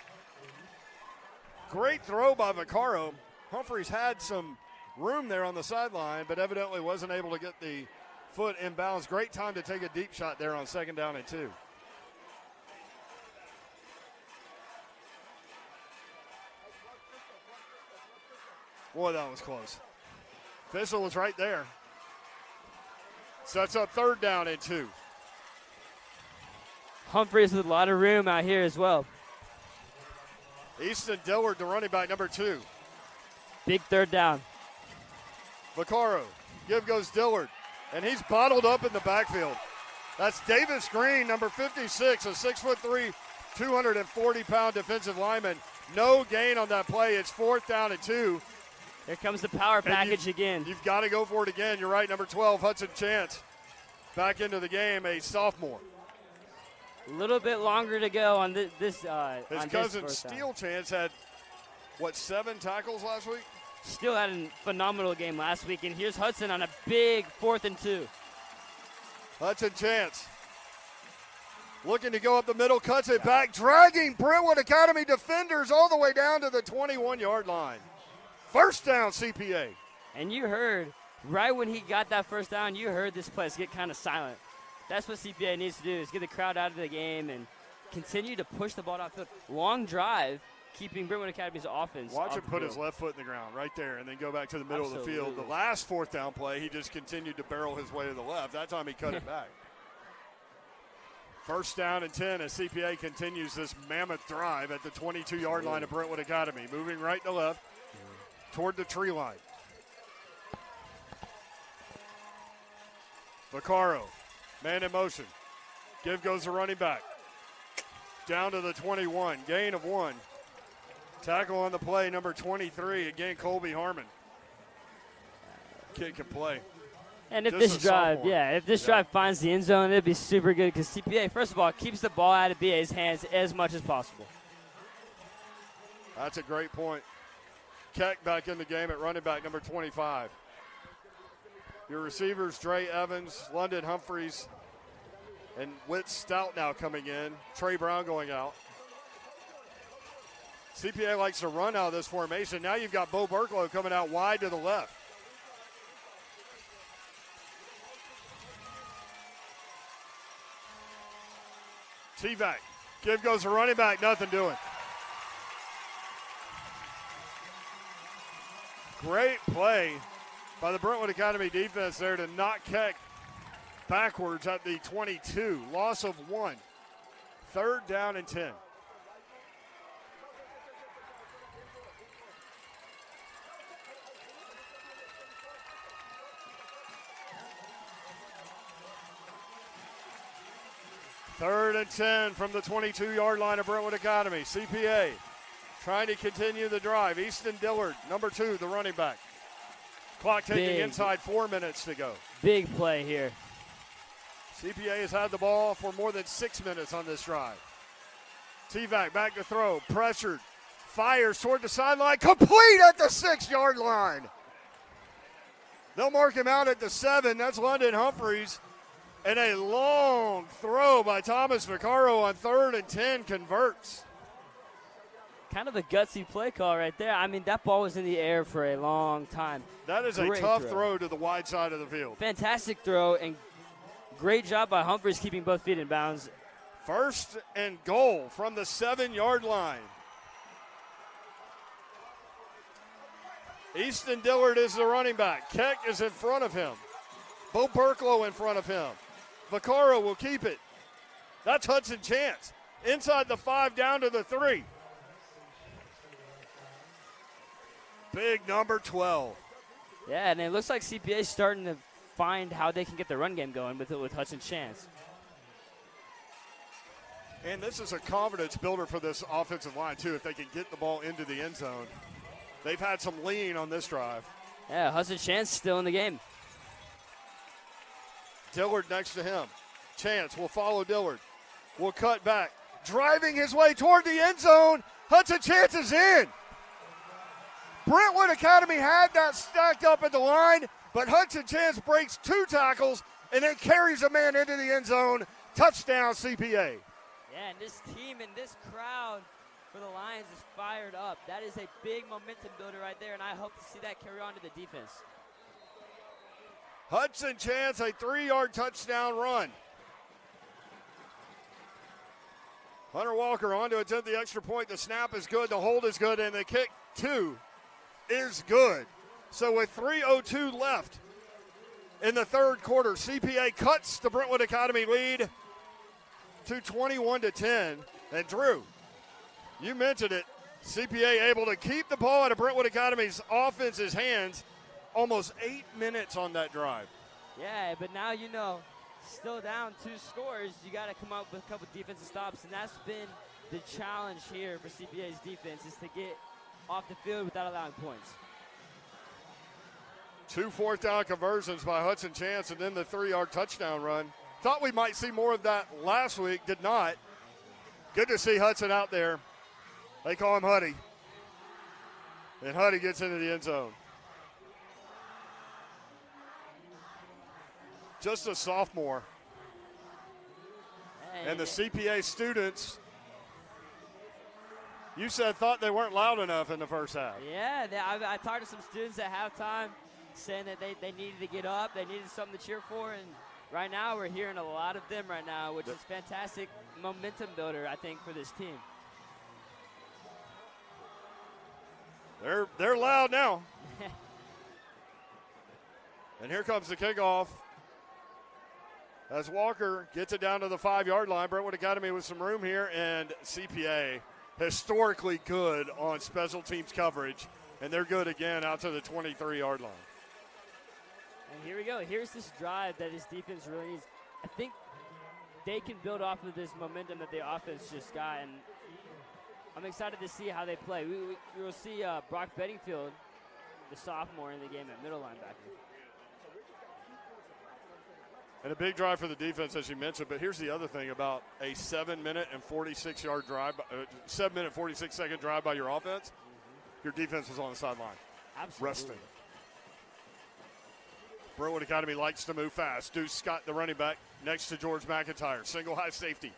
Great throw by Vaccaro. Humphreys had some room there on the sideline, but evidently wasn't able to get the foot in bounds. Great time to take a deep shot there on second down and 2. Boy, that was close. Fissel was right there. Sets up third down and 2.
Humphreys with a lot of room out here as well.
Easton Dillard, the running back, number 2.
Big third down.
Vaccaro. Give goes Dillard. And he's bottled up in the backfield. That's Davis Green, number 56, a 6'3", 240-pound defensive lineman. No gain on that play. It's fourth down and 2.
Here comes the power package again.
You've got to go for it again. You're right, number 12, Hudson Chance. Back into the game, a sophomore.
A little bit longer to go on this.
His cousin Steele Chance had, 7 tackles last week?
Still had a phenomenal game last week, and here's Hudson on a big 4th and 2.
Hudson Chance looking to go up the middle, cuts it back, dragging Brentwood Academy defenders all the way down to the 21-yard line. First down, CPA.
And you heard, right when he got that first down, you heard this place get kind of silent. That's what CPA needs to do, is get the crowd out of the game and continue to push the ball downfield. Long drive, keeping Brentwood Academy's offense.
Watch him put his left foot in the ground right there and then go back to the middle of the field. The last fourth down play, he just continued to barrel his way to the left. That time he cut it back. First down and 10 as CPA continues this mammoth drive at the 22-yard line of Brentwood Academy. Moving right to left toward the tree line. Vaccaro, man in motion. Give goes the running back. Down to the 21, gain of 1. Tackle on the play, number 23, again, Colby Harmon. Kid can play.
And if this drive finds the end zone, it'd be super good because CPA, first of all, keeps the ball out of BA's hands as much as possible.
That's a great point. Keck back in the game at running back, number 25. Your receivers, Dre Evans, London Humphreys, and Whit Stout now coming in. Trey Brown going out. CPA likes to run out of this formation. Now you've got Bo Burklow coming out wide to the left. T-back. Give goes the running back, nothing doing. Great play by the Brentwood Academy defense there to knock Keck backwards at the 22. Loss of 1. Third down and 10. Third and 10 from the 22-yard line of Brentwood Academy. CPA trying to continue the drive. Easton Dillard, number 2, the running back. Clock taking inside 4 minutes to go.
Big play here.
CPA has had the ball for more than 6 minutes on this drive. T-Vac back to throw, pressured, fires toward the sideline, complete at the 6-yard line. They'll mark him out at the 7. That's London Humphreys. And a long throw by Thomas Vaccaro on 3rd and 10 converts.
Kind of a gutsy play call right there. I mean, that ball was in the air for a long time.
That is a tough throw to the wide side of the field.
Fantastic throw, and great job by Humphreys keeping both feet in bounds.
First and goal from the 7-yard line. Easton Dillard is the running back. Keck is in front of him. Bo Burklow in front of him. Vaccaro will keep it. That's Hudson Chance. Inside the 5, down to the 3. Big number 12.
Yeah, and it looks like CPA is starting to find how they can get the run game going with Hudson Chance.
And this is a confidence builder for this offensive line, too, if they can get the ball into the end zone. They've had some lean on this drive.
Yeah, Hudson Chance still in the game.
Dillard next to him. Chance will follow Dillard. Will cut back. Driving his way toward the end zone. Hudson Chance is in. Brentwood Academy had that stacked up at the line, but Hudson Chance breaks 2 tackles and then carries a man into the end zone. Touchdown, CPA.
Yeah, and this team and this crowd for the Lions is fired up. That is a big momentum builder right there, and I hope to see that carry on to the defense.
Hudson Chance, a 3-yard touchdown run. Hunter Walker on to attempt the extra point. The snap is good, the hold is good, and the kick, too, is good. So with 3:02 left in the third quarter, CPA cuts the Brentwood Academy lead to 21-10. And Drew, you mentioned it, CPA able to keep the ball out of Brentwood Academy's offense's hands almost 8 minutes on that drive.
Yeah, but now you know, still down 2 scores, you got to come up with a couple defensive stops, and that's been the challenge here for CPA's defense, is to get off the field without allowing points.
2 fourth-down conversions by Hudson Chance, and then the 3-yard touchdown run. Thought we might see more of that last week, did not. Good to see Hudson out there. They call him Huddy. And Huddy gets into the end zone. Just a sophomore.
Hey,
and the CPA students, you said thought they weren't loud enough in the first half.
Yeah, I talked to some students at halftime saying that they needed to get up, they needed something to cheer for, and right now we're hearing a lot of them right now, which is fantastic momentum builder, I think, for this team.
They're loud now. And here comes the kickoff as Walker gets it down to the 5-yard line. Brentwood Academy with some room here, and CPA historically good on special teams coverage, and they're good again out to the 23-yard line.
And here we go. Here's this drive that his defense really needs. I think they can build off of this momentum that the offense just got, and I'm excited to see how they play. We will see Brock Bedingfield, the sophomore, in the game at middle linebacker.
And a big drive for the defense, as you mentioned. But here's the other thing about a 7-minute and 46-yard drive, 7-minute 46-second drive by your offense. Mm-hmm. Your defense was on the sideline, resting. Brentwood Academy likes to move fast. Deuce Scott, the running back, next to George McIntyre. Single high safety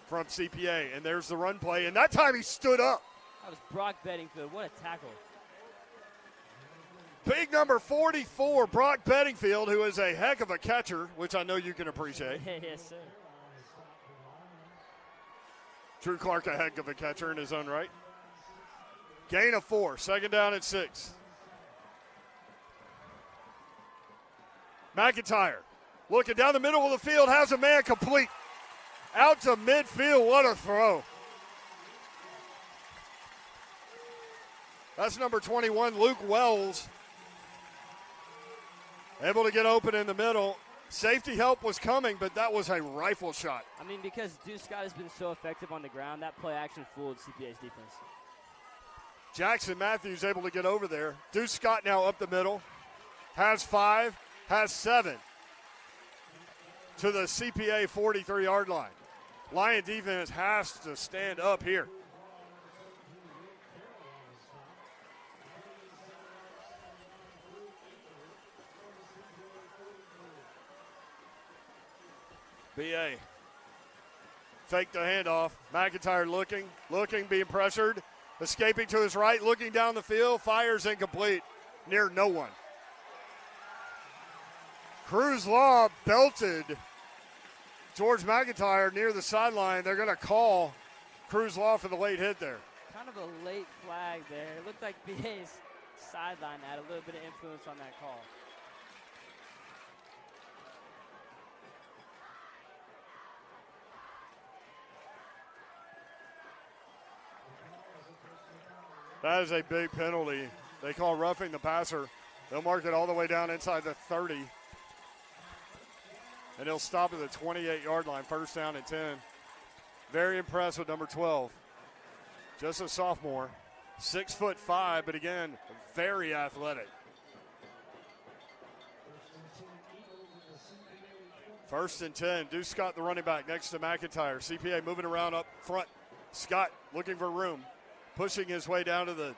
from CPA. And there's the run play. And that time he stood up.
That was Brock Bedingfield. What a tackle.
Big number 44, Brock Bedingfield, who is a heck of a catcher, which I know you can appreciate.
Yes, sir.
Drew Clark, a heck of a catcher in his own right. Gain of 4, 2nd down and 6. McIntyre looking down the middle of the field, has a man complete. Out to midfield, what a throw. That's number 21, Luke Wells. Able to get open in the middle. Safety help was coming, but that was a rifle shot.
I mean, because Deuce Scott has been so effective on the ground, that play action fooled CPA's defense.
Jackson Matthews able to get over there. Deuce Scott now up the middle. Has 5, has 7. To the CPA 43-yard line. Lion defense has to stand up here. BA. Fake the handoff. McIntyre looking, being pressured. Escaping to his right, looking down the field. Fires incomplete. Near no one. Cruz Law belted George McIntyre near the sideline. They're going to call Cruz Law for the late hit there.
Kind of a late flag there. It looked like BA's sideline had a little bit of influence on that call.
That is a big penalty. They call roughing the passer. They'll mark it all the way down inside the 30. And he'll stop at the 28-yard line, 1st down and 10. Very impressed with number 12. Just a sophomore. 6'5", but again, very athletic. First and 10. Deuce Scott, the running back, next to McIntyre. CPA moving around up front. Scott looking for room. Pushing his way down to the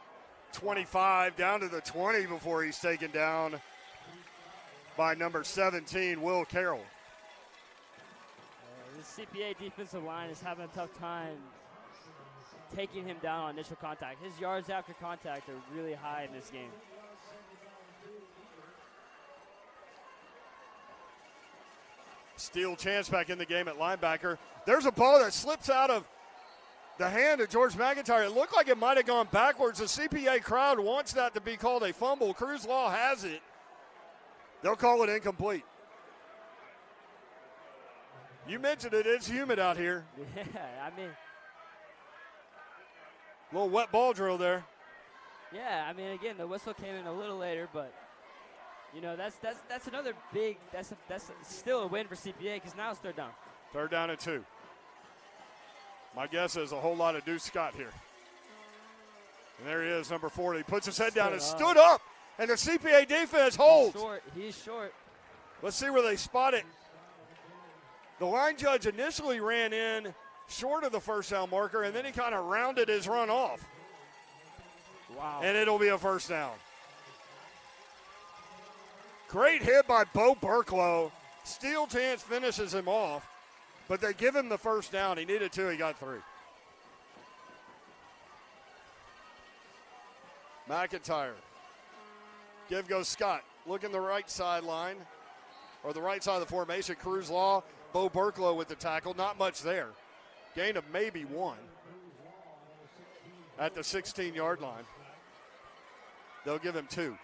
25, down to the 20 before he's taken down by number 17, Will Carroll.
The CPA defensive line is having a tough time taking him down on initial contact. His yards after contact are really high in this game.
Steele Chance back in the game at linebacker. There's a ball that slips out of the hand of George McIntyre. It looked like it might have gone backwards. The CPA crowd wants that to be called a fumble. Cruz Law has it. They'll call it incomplete. You mentioned it. It's humid out here.
Yeah, I mean.
A little wet ball drill there.
Yeah, I mean, again, the whistle came in a little later, but you know that's another big. That's still a win for CPA because now it's third down.
Third down and 2. My guess is a whole lot of Deuce Scott here. And there he is, number 40. He puts his head down and stood up, and the CPA defense holds.
He's short.
Let's see where they spot it. The line judge initially ran in short of the first down marker, and then he kind of rounded his run off.
Wow.
And it'll be a first down. Great hit by Bo Burklow. Steele Chance finishes him off, but they give him the first down. He needed 2, he got 3. McIntyre. Give goes Scott. Looking the right sideline, or the right side of the formation. Cruz Law, Bo Burklow with the tackle. Not much there. Gain of maybe 1 at the 16-yard line. They'll give him 2.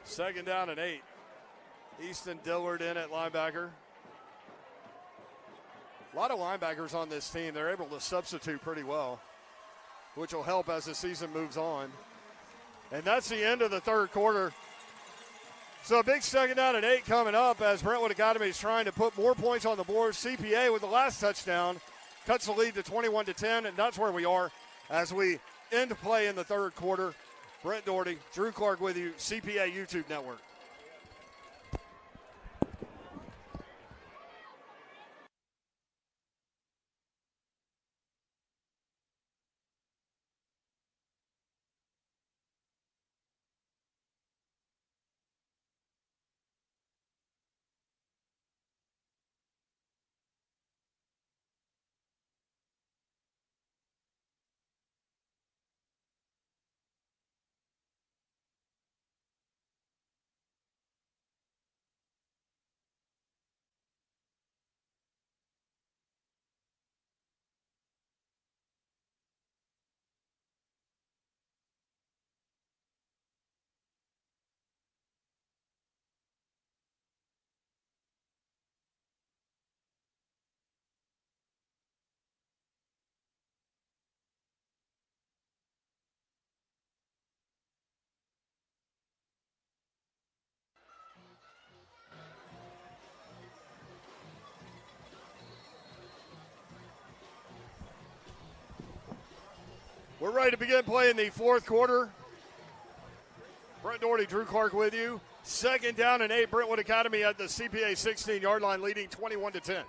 Second down and 8. Easton Dillard in at linebacker. A lot of linebackers on this team. They're able to substitute pretty well, which will help as the season moves on. And that's the end of the third quarter. So a big second down and 8 coming up as Brentwood Academy is trying to put more points on the board. CPA with the last touchdown cuts the lead to 21-10, and that's where we are as we end play in the third quarter. Brent Doherty, Drew Clark with you, CPA YouTube Network. We're ready to begin playing the fourth quarter. Brent Doherty, Drew Clark with you. Second down and 8, Brentwood Academy at the CPA 16-yard line, leading 21-10.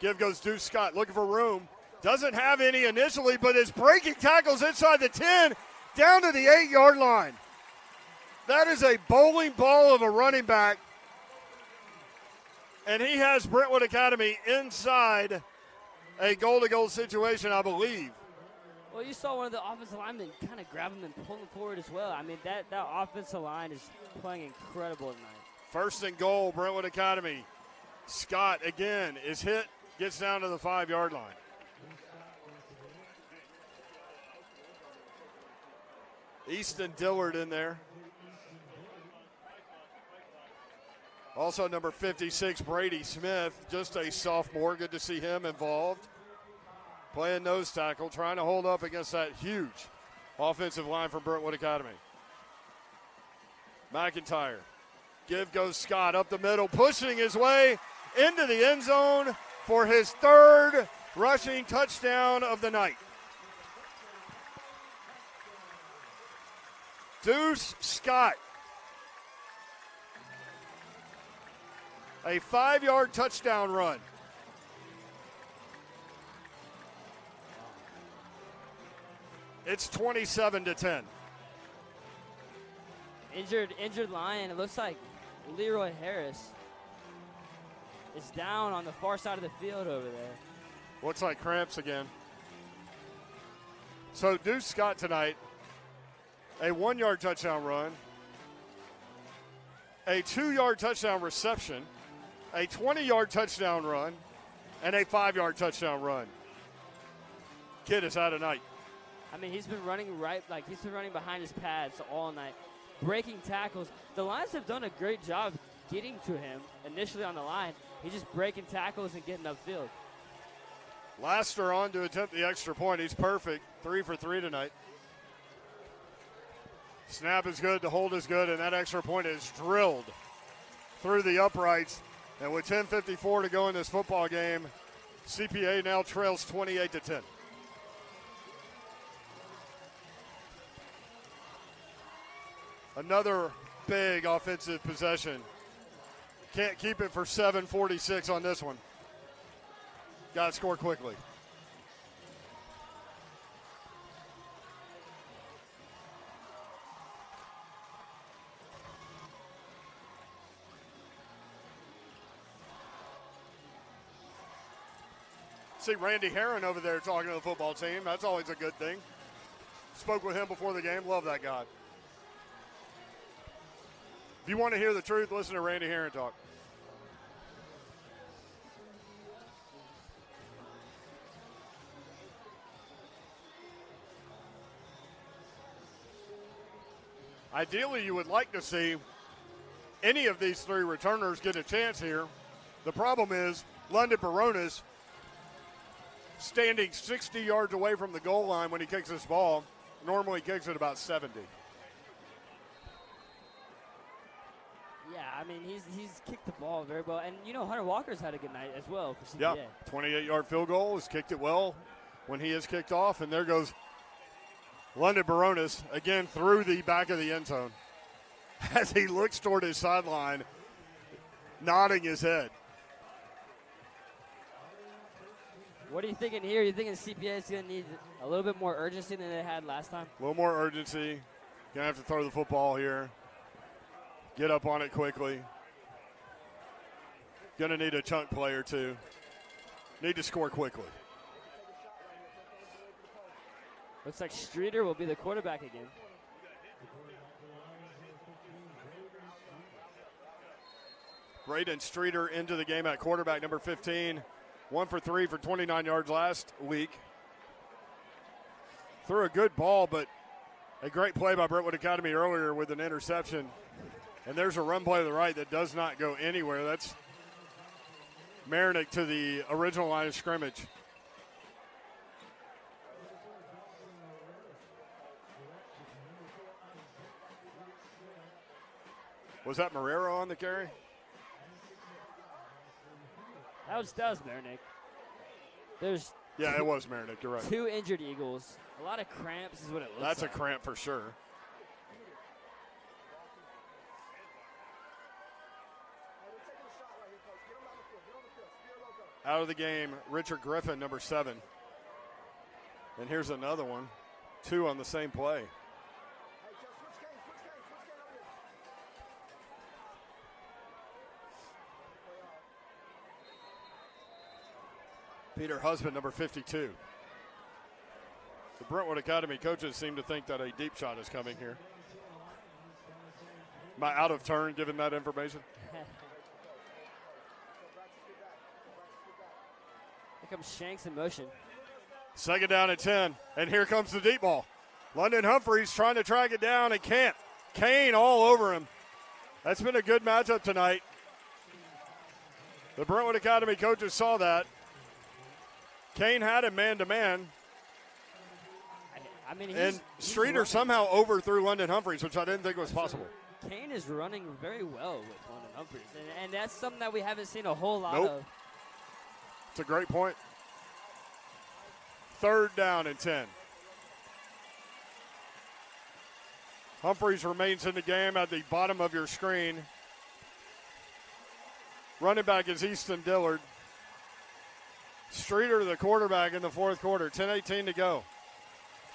Give goes Deuce Scott, looking for room. Doesn't have any initially, but is breaking tackles inside the 10, down to the 8-yard line. That is a bowling ball of a running back. And he has Brentwood Academy inside a goal-to-goal situation, I believe.
Well, you saw one of the offensive linemen kind of grab him and pull him forward as well. I mean, that offensive line is playing incredible tonight. First and goal,
Brentwood Academy. Scott, again, is hit, gets down to the 5-yard line. Easton Dillard in there. Also number 56, Brady Smith, just a sophomore. Good to see him involved. Playing nose tackle, trying to hold up against that huge offensive line from Brentwood Academy. McIntyre. Give goes Scott up the middle, pushing his way into the end zone for his third rushing touchdown of the night. Deuce Scott. A 5-yard touchdown run. It's 27-10.
Injured Lion. It looks like Leroy Harris is down on the far side of the field over there.
Looks like cramps again. So Deuce Scott tonight, a 1-yard touchdown run, a 2-yard touchdown reception, a 20-yard touchdown run, and a 5-yard touchdown run. Kid is out of night.
I mean, he's been running he's been running behind his pads all night, breaking tackles. The Lions have done a great job getting to him initially on the line. He's just breaking tackles and getting upfield.
Laster on to attempt the extra point. He's perfect. 3 for 3 tonight. Snap is good. The hold is good. And that extra point is drilled through the uprights. And with 10:54 to go in this football game, CPA now trails 28-10. Another big offensive possession. Can't keep it for 7:46 on this one. Got to score quickly. See Randy Herron over there talking to the football team. That's always a good thing. Spoke with him before the game. Love that guy. If you want to hear the truth, listen to Randy Herron talk. Ideally, you would like to see any of these three returners get a chance here. The problem is London Barones standing 60 yards away from the goal line when he kicks this ball. Normally kicks it about 70.
Yeah, I mean, he's kicked the ball very well. And, you know, Hunter Walker's had a good night as well for CPA.
Yeah, 28-yard field goal. Has kicked it well when he is kicked off. And there goes London Barones again through the back of the end zone as he looks toward his sideline, nodding his head.
What are you thinking here? You thinking CPA is going to need a little bit more urgency than they had last time?
A little more urgency. Going to have to throw the football here. Get up on it quickly. Going to need a chunk play or two. Need to score quickly.
Looks like Streeter will be the quarterback again.
Braden Streeter into the game at quarterback, number 15. 1 for 3 for 29 yards last week. Threw a good ball, but a great play by Brentwood Academy earlier with an interception. And there's a run play to the right that does not go anywhere. That's Marinick to the original line of scrimmage. Was that Marrero on the carry?
That was Marinick.
Yeah, it was Marinick. You're right.
2 injured Eagles. A lot of cramps is what it looks like.
That's a cramp for sure. Out of the game, Richard Griffin, number 7. And here's another one. 2 on the same play. Peter Husband, number 52. The Brentwood Academy coaches seem to think that a deep shot is coming here. Am I out of turn given that information?
Here comes Shanks in motion.
Second down at 10, and here comes the deep ball. London Humphreys trying to track it down and can't. Kane all over him. That's been a good matchup tonight. The Brentwood Academy coaches saw that. Kane had him man-to-man.
I mean,
And Streeter somehow overthrew London Humphreys, which I didn't think was possible.
Kane is running very well with London Humphries, and that's something that we haven't seen a whole lot
Nope.
of.
It's a great point. 3rd down and 10. Humphries remains in the game at the bottom of your screen. Running back is Easton Dillard. Streeter, the quarterback in the 4th quarter. 10:18 to go.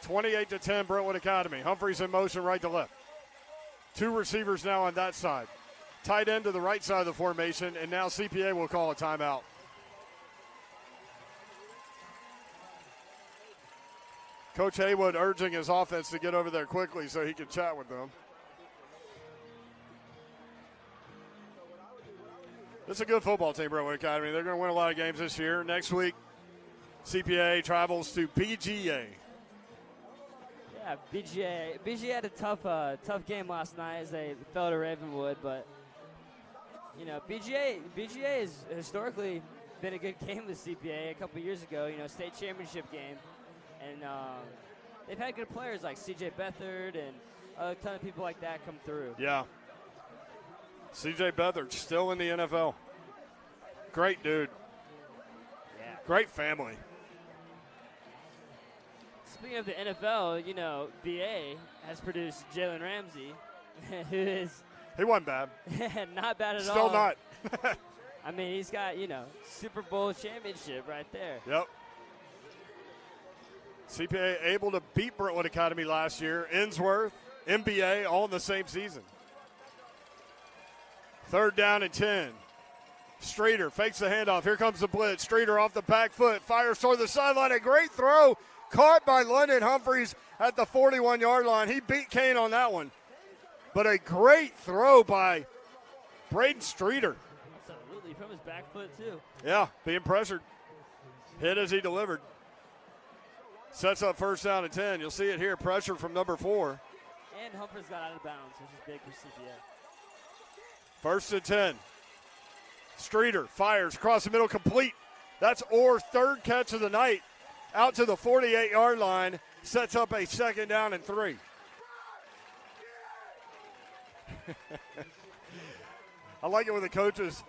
28-10 Brentwood Academy. Humphries in motion right to left. 2 receivers now on that side. Tight end to the right side of the formation, and now CPA will call a timeout. Coach Haywood urging his offense to get over there quickly so he can chat with them. This is a good football team, Brentwood Academy. They're going to win a lot of games this year. Next week, CPA travels to BGA.
Yeah, BGA had a tough game last night as they fell to Ravenwood, but BGA has historically been a good game with CPA. A couple years ago, state championship game, and they've had good players like CJ Bethard and a ton of people like that come through.
Yeah. CJ Bethard still in the NFL. Great dude.
Yeah.
Great family.
Speaking of the NFL, BA has produced Jalen Ramsey, who is
He wasn't bad.
not bad at all.
Still not.
I mean, he's got, Super Bowl championship right there.
Yep. CPA able to beat Brentwood Academy last year. Innsworth, NBA, all in the same season. 3rd down and 10. Streeter fakes the handoff. Here comes the blitz. Streeter off the back foot. Fires toward the sideline. A great throw. Caught by London Humphries at the 41-yard line. He beat Kane on that one. But a great throw by Braden Streeter.
Absolutely. From his back foot, too.
Yeah, being pressured. Hit as he delivered. Sets up 1st down and 10. You'll see it here. Pressure from number 4.
And Humphries got out of bounds, which is big for CPA.
1st and 10. Streeter fires across the middle, complete. That's Orr's 3rd catch of the night. Out to the 48-yard line. Sets up a 2nd down and 3. I like it when the coaches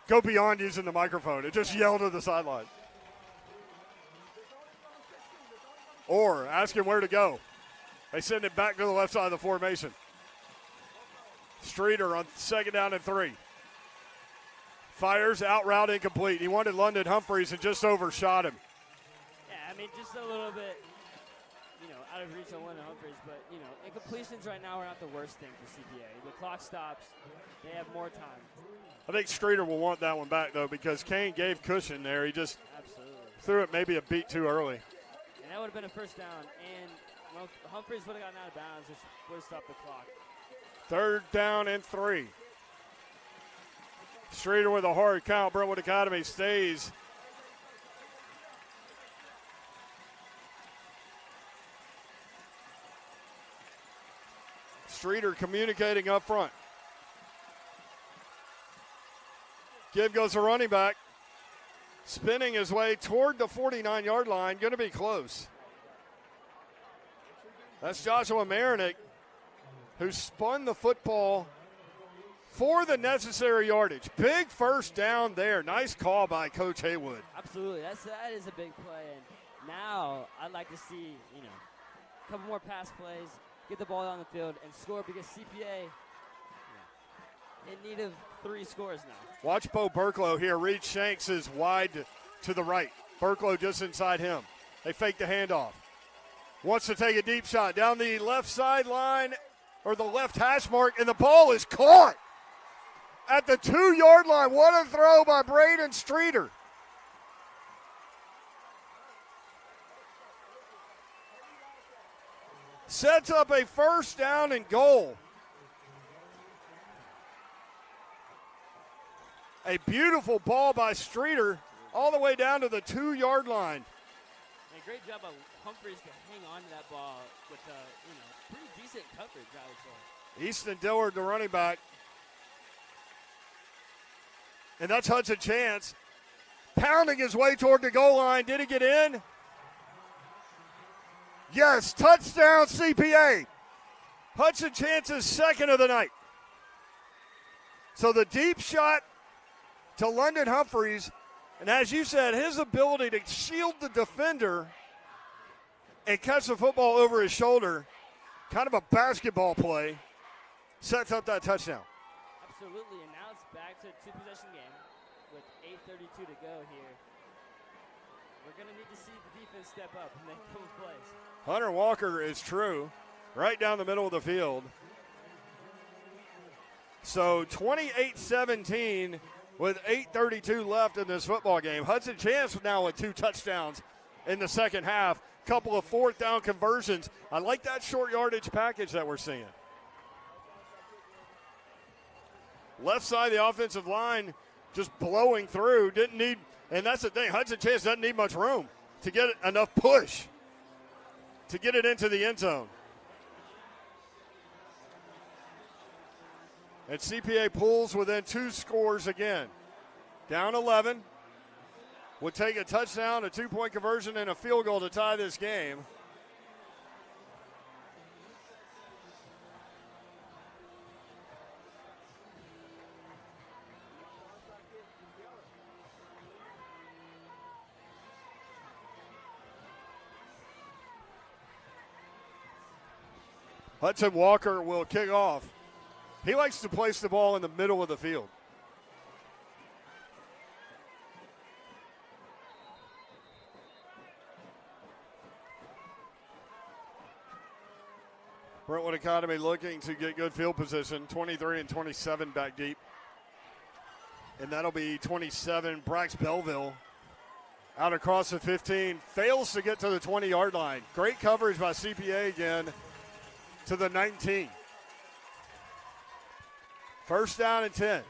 go beyond using the microphone. It just yelled to the sideline. Orr asking where to go. They send it back to the left side of the formation. Streeter on 2nd down and 3. Fires, out route incomplete. He wanted London Humphries and just overshot him.
Yeah, I mean, just a little bit, out of reach on London Humphries. But, incompletions right now are not the worst thing for CPA. The clock stops. They have more time.
I think Streeter will want that one back, though, because Kane gave cushion there. He just
Absolutely.
threw it maybe a beat too early.
And that would have been a 1st down. And Humphries would have gotten out of bounds, which would have stopped the clock.
3rd down and 3. Streeter with a hard count. Brentwood Academy stays. Streeter communicating up front. Give goes the running back. Spinning his way toward the 49-yard line. Going to be close. That's Joshua Marinick, who spun the football for the necessary yardage. Big 1st down there. Nice call by Coach Haywood.
Absolutely. That is a big play. And now I'd like to see, a couple more pass plays, get the ball down the field, and score because CPA in need of 3 scores now.
Watch Bo Burklow here. Reed Shanks is wide to the right. Burklow just inside him. They fake the handoff. Wants to take a deep shot down the left sideline or the left hash mark, and the ball is caught at the 2-yard line. What a throw by Braden Streeter. Sets up a 1st down and goal. A beautiful ball by Streeter all the way down to the 2-yard line.
And great job by Humphries to hang on to that ball with pretty decent coverage, I would say.
Easton Dillard, the running back. And that's Hudson Chance pounding his way toward the goal line. Did he get in? Yes, touchdown CPA. Hudson Chance's second of the night. So the deep shot to London Humphreys, and as you said, his ability to shield the defender and catch the football over his shoulder, kind of a basketball play, sets up that touchdown.
Absolutely, and now it's back to a two-possession game with 8:32 to go here. We're going to need to see the defense step up and make those plays.
Hunter Walker is true, right down the middle of the field. So 28-17 with 8:32 left in this football game. Hudson Chance now with 2 touchdowns in the second half. Couple of fourth down conversions. I like that short yardage package that we're seeing. Left side of the offensive line just blowing through. Didn't need, and that's the thing, Hudson Chance doesn't need much room to get enough push to get it into the end zone. And CPA pulls within 2 scores again. Down 11. Would take a touchdown, a 2-point conversion, and a field goal to tie this game. Hudson Walker will kick off. He likes to place the ball in the middle of the field. Brentwood Academy looking to get good field position, 23 and 27 back deep. And that'll be 27, Brax Belleville. Out across the 15, fails to get to the 20-yard line. Great coverage by CPA again to the 19. First down and 10.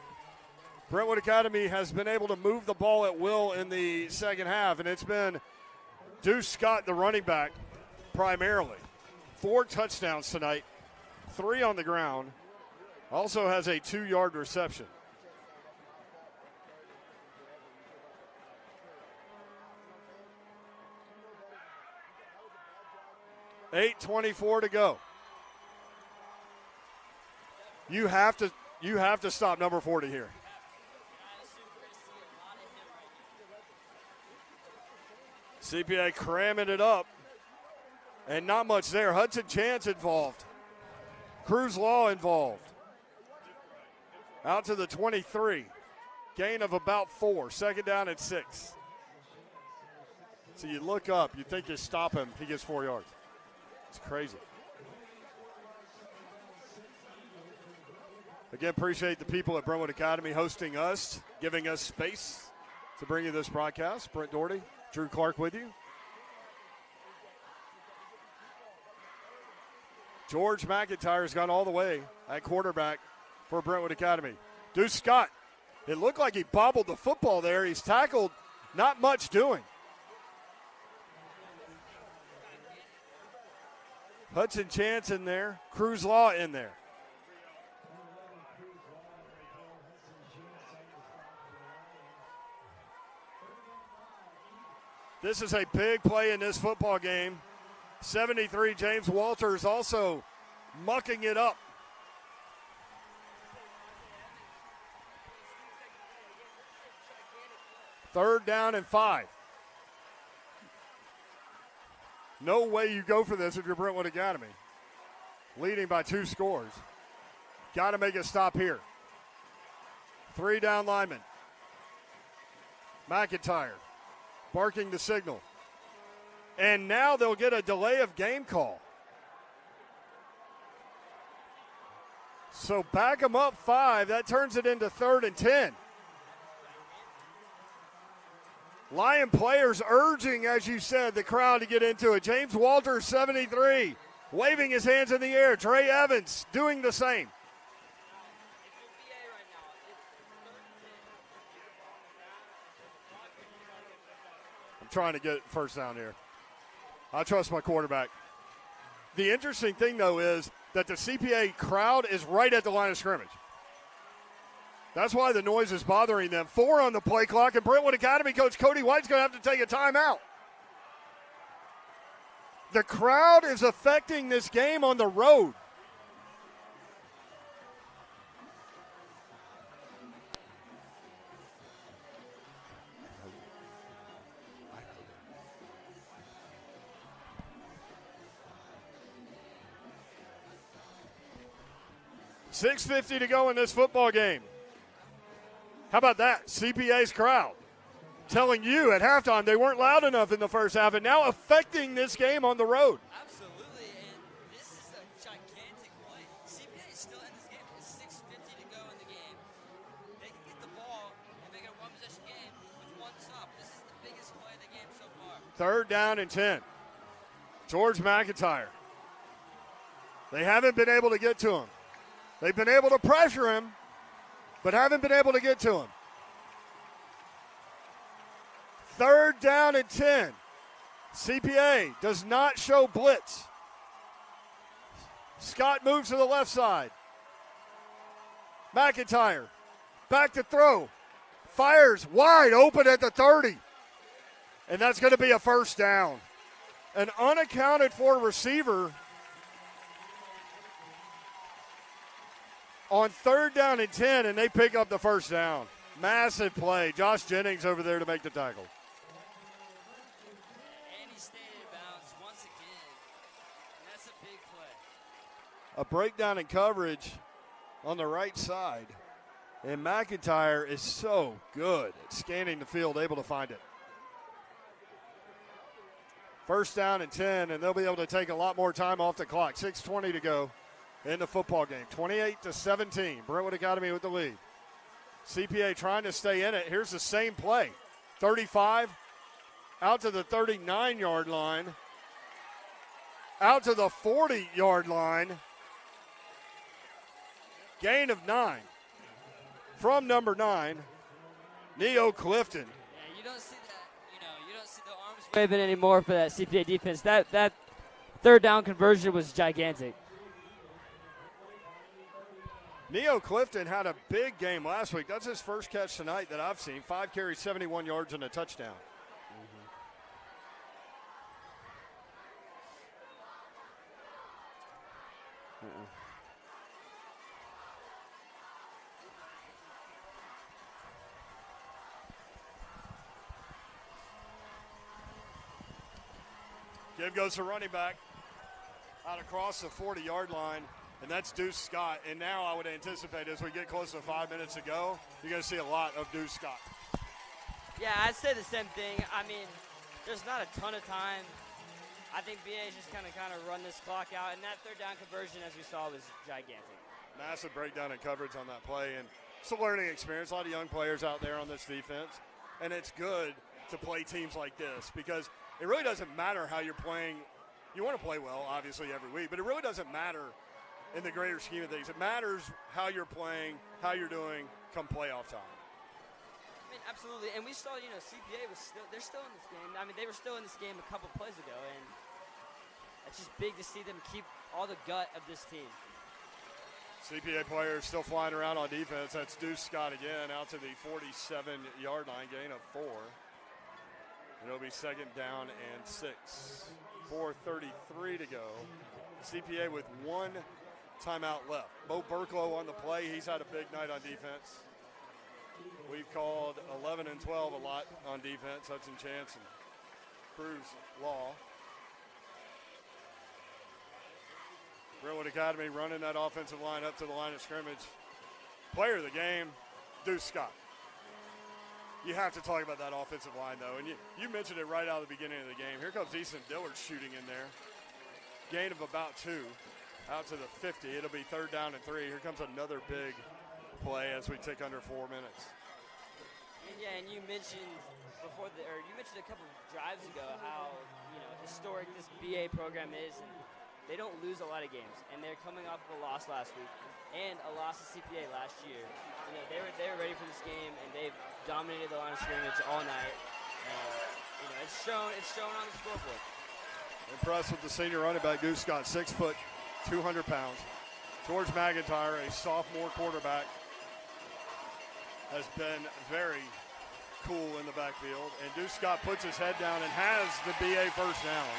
Brentwood Academy has been able to move the ball at will in the second half, and it's been Deuce Scott, the running back, primarily. 4 touchdowns tonight, 3 on the ground. Also has a 2-yard reception. $8:24 to go. You have to stop number 40 here. CPA cramming it up. And not much there. Hudson Chance involved. Cruz Law involved. Out to the 23. Gain of about 4. Second down at 6. So you look up. You think you stop him. He gets 4 yards. It's crazy. Again, appreciate the people at Brentwood Academy hosting us, giving us space to bring you this broadcast. Brent Doherty, Drew Clark with you. George McIntyre's gone all the way at quarterback for Brentwood Academy. Deuce Scott, it looked like he bobbled the football there. He's tackled, not much doing. Hudson Chance in there, Cruz Law in there. This is a big play in this football game. 73, James Walters also mucking it up. Third down and 5. No way you go for this if you're Brentwood Academy. Leading by 2 scores. Got to make a stop here. 3 down linemen. McIntyre barking the signal. And now they'll get a delay of game call. So back them up 5. That turns it into 3rd and 10. Lion players urging, as you said, the crowd to get into it. James Walters, 73, waving his hands in the air. Trey Evans doing the same. I'm trying to get first down here. I trust my quarterback. The interesting thing, though, is that the CPA crowd is right at the line of scrimmage. That's why the noise is bothering them. 4 on the play clock, and Brentwood Academy coach Cody White's going to have to take a timeout. The crowd is affecting this game on the road. 6:50 to go in this football game. How about that? CPA's crowd telling you at halftime they weren't loud enough in the first half and now affecting this game on the road.
Absolutely, and this is a gigantic play. CPA is still in this game. It's 6:50 to go in the game. They can get the ball and make it a one-possession game with one stop. This is the biggest play of the game so far.
3rd down and 10. George McIntyre. They haven't been able to get to him. They've been able to pressure him, but haven't been able to get to him. 3rd down and 10. CPA does not show blitz. Scott moves to the left side. McIntyre back to throw. Fires wide open at the 30. And that's going to be a 1st down. An unaccounted for receiver on 3rd down and 10, and they pick up the 1st down. Massive play. Josh Jennings over there to make the tackle.
And he stayed in bounds once again. And that's a big play.
A breakdown in coverage on the right side. And McIntyre is so good at scanning the field, able to find it. 1st down and 10, and they'll be able to take a lot more time off the clock. 6:20 to go in the football game. 28-17. Brentwood Academy with the lead. CPA trying to stay in it. Here's the same play. 35 out to the 39-yard line. Out to the 40-yard line. Gain of 9 from number 9, Neo Clifton.
Yeah, you don't see that, you don't see the arms waving anymore for that CPA defense. That 3rd down conversion was gigantic.
Neo Clifton had a big game last week. That's his first catch tonight that I've seen. 5 carries, 71 yards, and a touchdown. Give goes to running back out across the 40-yard line, and that's Deuce Scott. And now I would anticipate as we get close to 5 minutes to go, you're going to see a lot of Deuce Scott.
Yeah, I'd say the same thing. I mean, there's not a ton of time. I think BA is just kind of run this clock out, and that 3rd down conversion, as we saw, was gigantic.
Massive breakdown in coverage on that play, and it's a learning experience. A lot of young players out there on this defense, and it's good to play teams like this because it really doesn't matter how you're playing. You want to play well, obviously, every week, but it really doesn't matter in the greater scheme of things. It matters how you're playing, how you're doing come playoff time.
I mean, absolutely, and we saw, CPA they're still in this game. I mean, they were still in this game a couple plays ago, and it's just big to see them keep all the gut of this team.
CPA players still flying around on defense. That's Deuce Scott again out to the 47-yard line, gain of 4. It'll be 2nd down and 6. 4:33 to go. CPA with 1 timeout left. Bo Burklow on the play. He's had a big night on defense. We've called 11 and 12 a lot on defense. Hudson Chance and Cruz Law. Brentwood Academy running that offensive line up to the line of scrimmage. Player of the game, Deuce Scott. You have to talk about that offensive line, though. And you mentioned it right out of the beginning of the game. Here comes Easton Dillard shooting in there. Gain of about 2 out to the 50. It'll be 3rd down and 3. Here comes another big play as we tick under 4 minutes.
And you mentioned you mentioned a couple of drives ago how historic this BA program is, and they don't lose a lot of games, and they're coming off of a loss last week and a loss to CPA last year. They were ready for this game, and they've dominated the line of scrimmage all night. And it's shown on the scoreboard.
Impressed with the senior running back, Deuce Scott, 6 foot, 200 pounds. George McIntyre, a sophomore quarterback, has been very cool in the backfield. And Deuce Scott puts his head down and has the BA 1st down.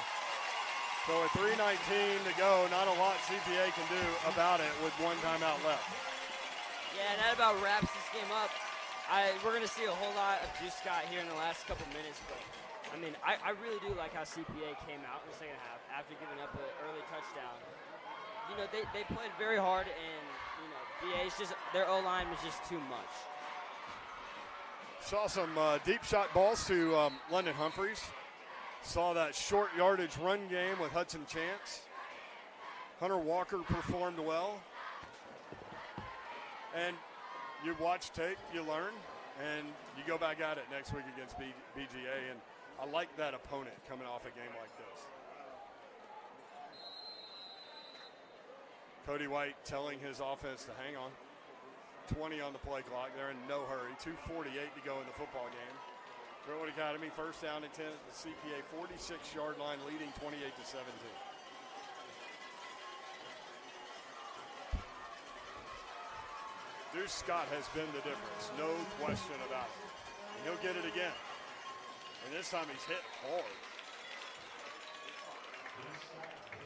So at 3:19 to go, not a lot CPA can do about it with 1 timeout left.
Yeah, and that about wraps this game up. We're going to see a whole lot of Deuce Scott here in the last couple minutes, but I mean, I really do like how CPA came out in the second half after giving up an early touchdown. they played very hard, and BA's just their O-line was just too much.
Saw some deep shot balls to London Humphreys. Saw that short yardage run game with Hudson Chance. Hunter Walker performed well. And you watch tape, you learn, and you go back at it next week against BGA. And I like that opponent coming off a game like this. Cody White telling his offense to hang on. 20 on the play clock. They're in no hurry. 2:48 to go in the football game. Brentwood Academy first down and 10 at the CPA 46-yard line, leading 28-17. Deuce Scott has been the difference, no question about it. And he'll get it again. And this time he's hit hard.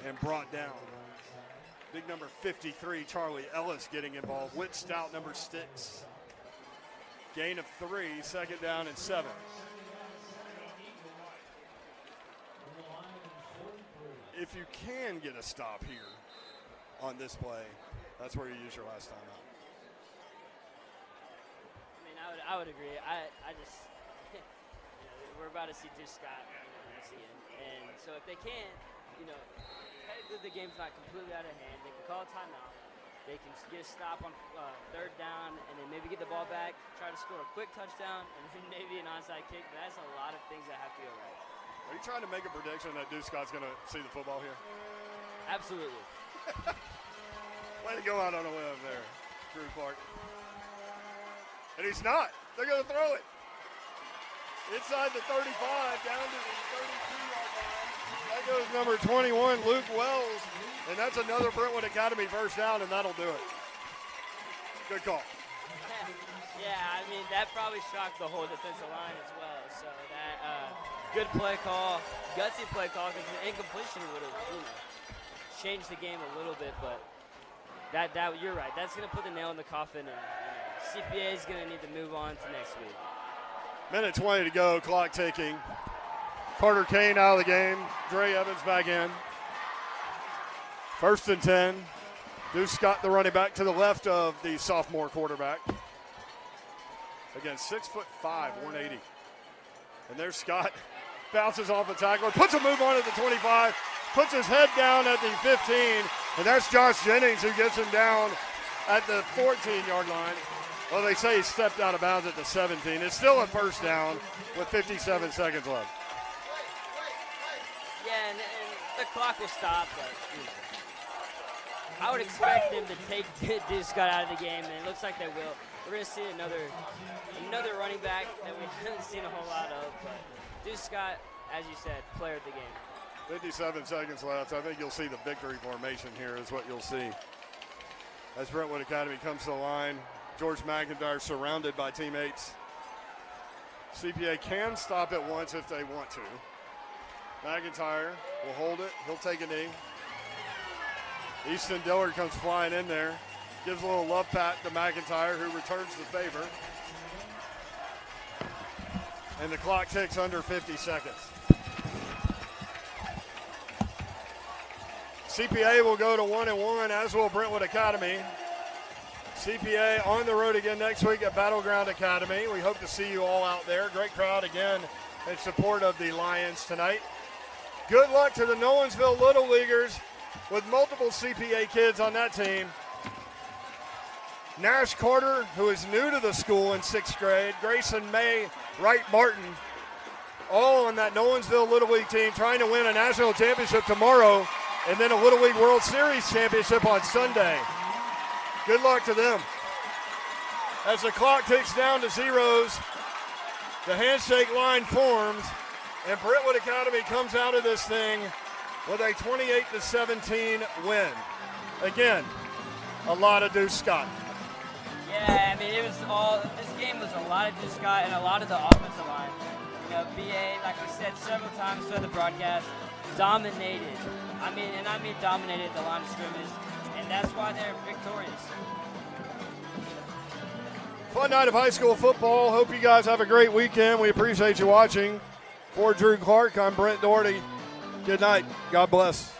And brought down. Big number 53, Charlie Ellis getting involved. Whit Stout, number 6. Gain of 3, second down and 7. If you can get a stop here on this play, that's where you use your last time out.
I mean, I would agree. I just, we're about to see Deuce Scott and so if they can, technically the game's not completely out of hand. They can call a timeout. They can get a stop on third down and then maybe get the ball back, try to score a quick touchdown, and then maybe an onside kick. But that's a lot of things that have to go right.
Are you trying to make a prediction that Deuce Scott's going to see the football here?
Absolutely.
Way to go out on a limb there, Drew Clark. And he's not. They're going to throw it. Inside the 35, down to the 32-yard line. That goes number 21, Luke Wells. And that's another Brentwood Academy first down, and that'll do it. Good call.
Yeah, I mean, that probably shocked the whole defensive line as well. So that good play call, gutsy play call, because an incompletion would have changed the game a little bit. But that you're right. That's going to put the nail in the coffin, and CPA is going to need to move on to next week.
Minute 20 to go, clock ticking. Carter Kane out of the game. Dre Evans back in. First and 10. Deuce Scott, the running back, to the left of the sophomore quarterback. Again, 6'5", 180. And there's Scott. Bounces off the tackler. Puts a move on at the 25. Puts his head down at the 15. And that's Josh Jennings who gets him down at the 14-yard line. Well, they say he stepped out of bounds at the 17. It's still a first down with 57 seconds left.
Yeah, and the clock will stop, but I would expect them to take Deuce Scott out of the game, and it looks like they will. We're going to see another running back that we haven't seen a whole lot of, but Deuce Scott, as you said, player of the game.
57 seconds left. I think you'll see the victory formation here is what you'll see. As Brentwood Academy comes to the line, George McIntyre surrounded by teammates. CPA can stop it once if they want to. McIntyre will hold it. He'll take a knee. Easton Dillard comes flying in there. Gives a little love pat to McIntyre, who returns the favor. And the clock ticks under 50 seconds. CPA will go to 1-1, as will Brentwood Academy. CPA on the road again next week at Battleground Academy. We hope to see you all out there. Great crowd again in support of the Lions tonight. Good luck to the Nolensville Little Leaguers with multiple CPA kids on that team. Nash Carter, who is new to the school in 6th grade. Grayson May, Wright Martin, all on that Nolensville Little League team trying to win a national championship tomorrow and then a Little League World Series championship on Sunday. Good luck to them. As the clock ticks down to zeros, the handshake line forms, and Brentwood Academy comes out of this thing with a 28-17 win. Again, a lot of Deuce Scott.
Yeah, I mean, this game was a lot of Deuce Scott and a lot of the offensive line. BA, like we said several times through the broadcast, dominated. I mean dominated the line of scrimmage, and that's why they're victorious.
Fun night of high school football. Hope you guys have a great weekend. We appreciate you watching. For Drew Clark, I'm Brent Doherty. Good night. God bless.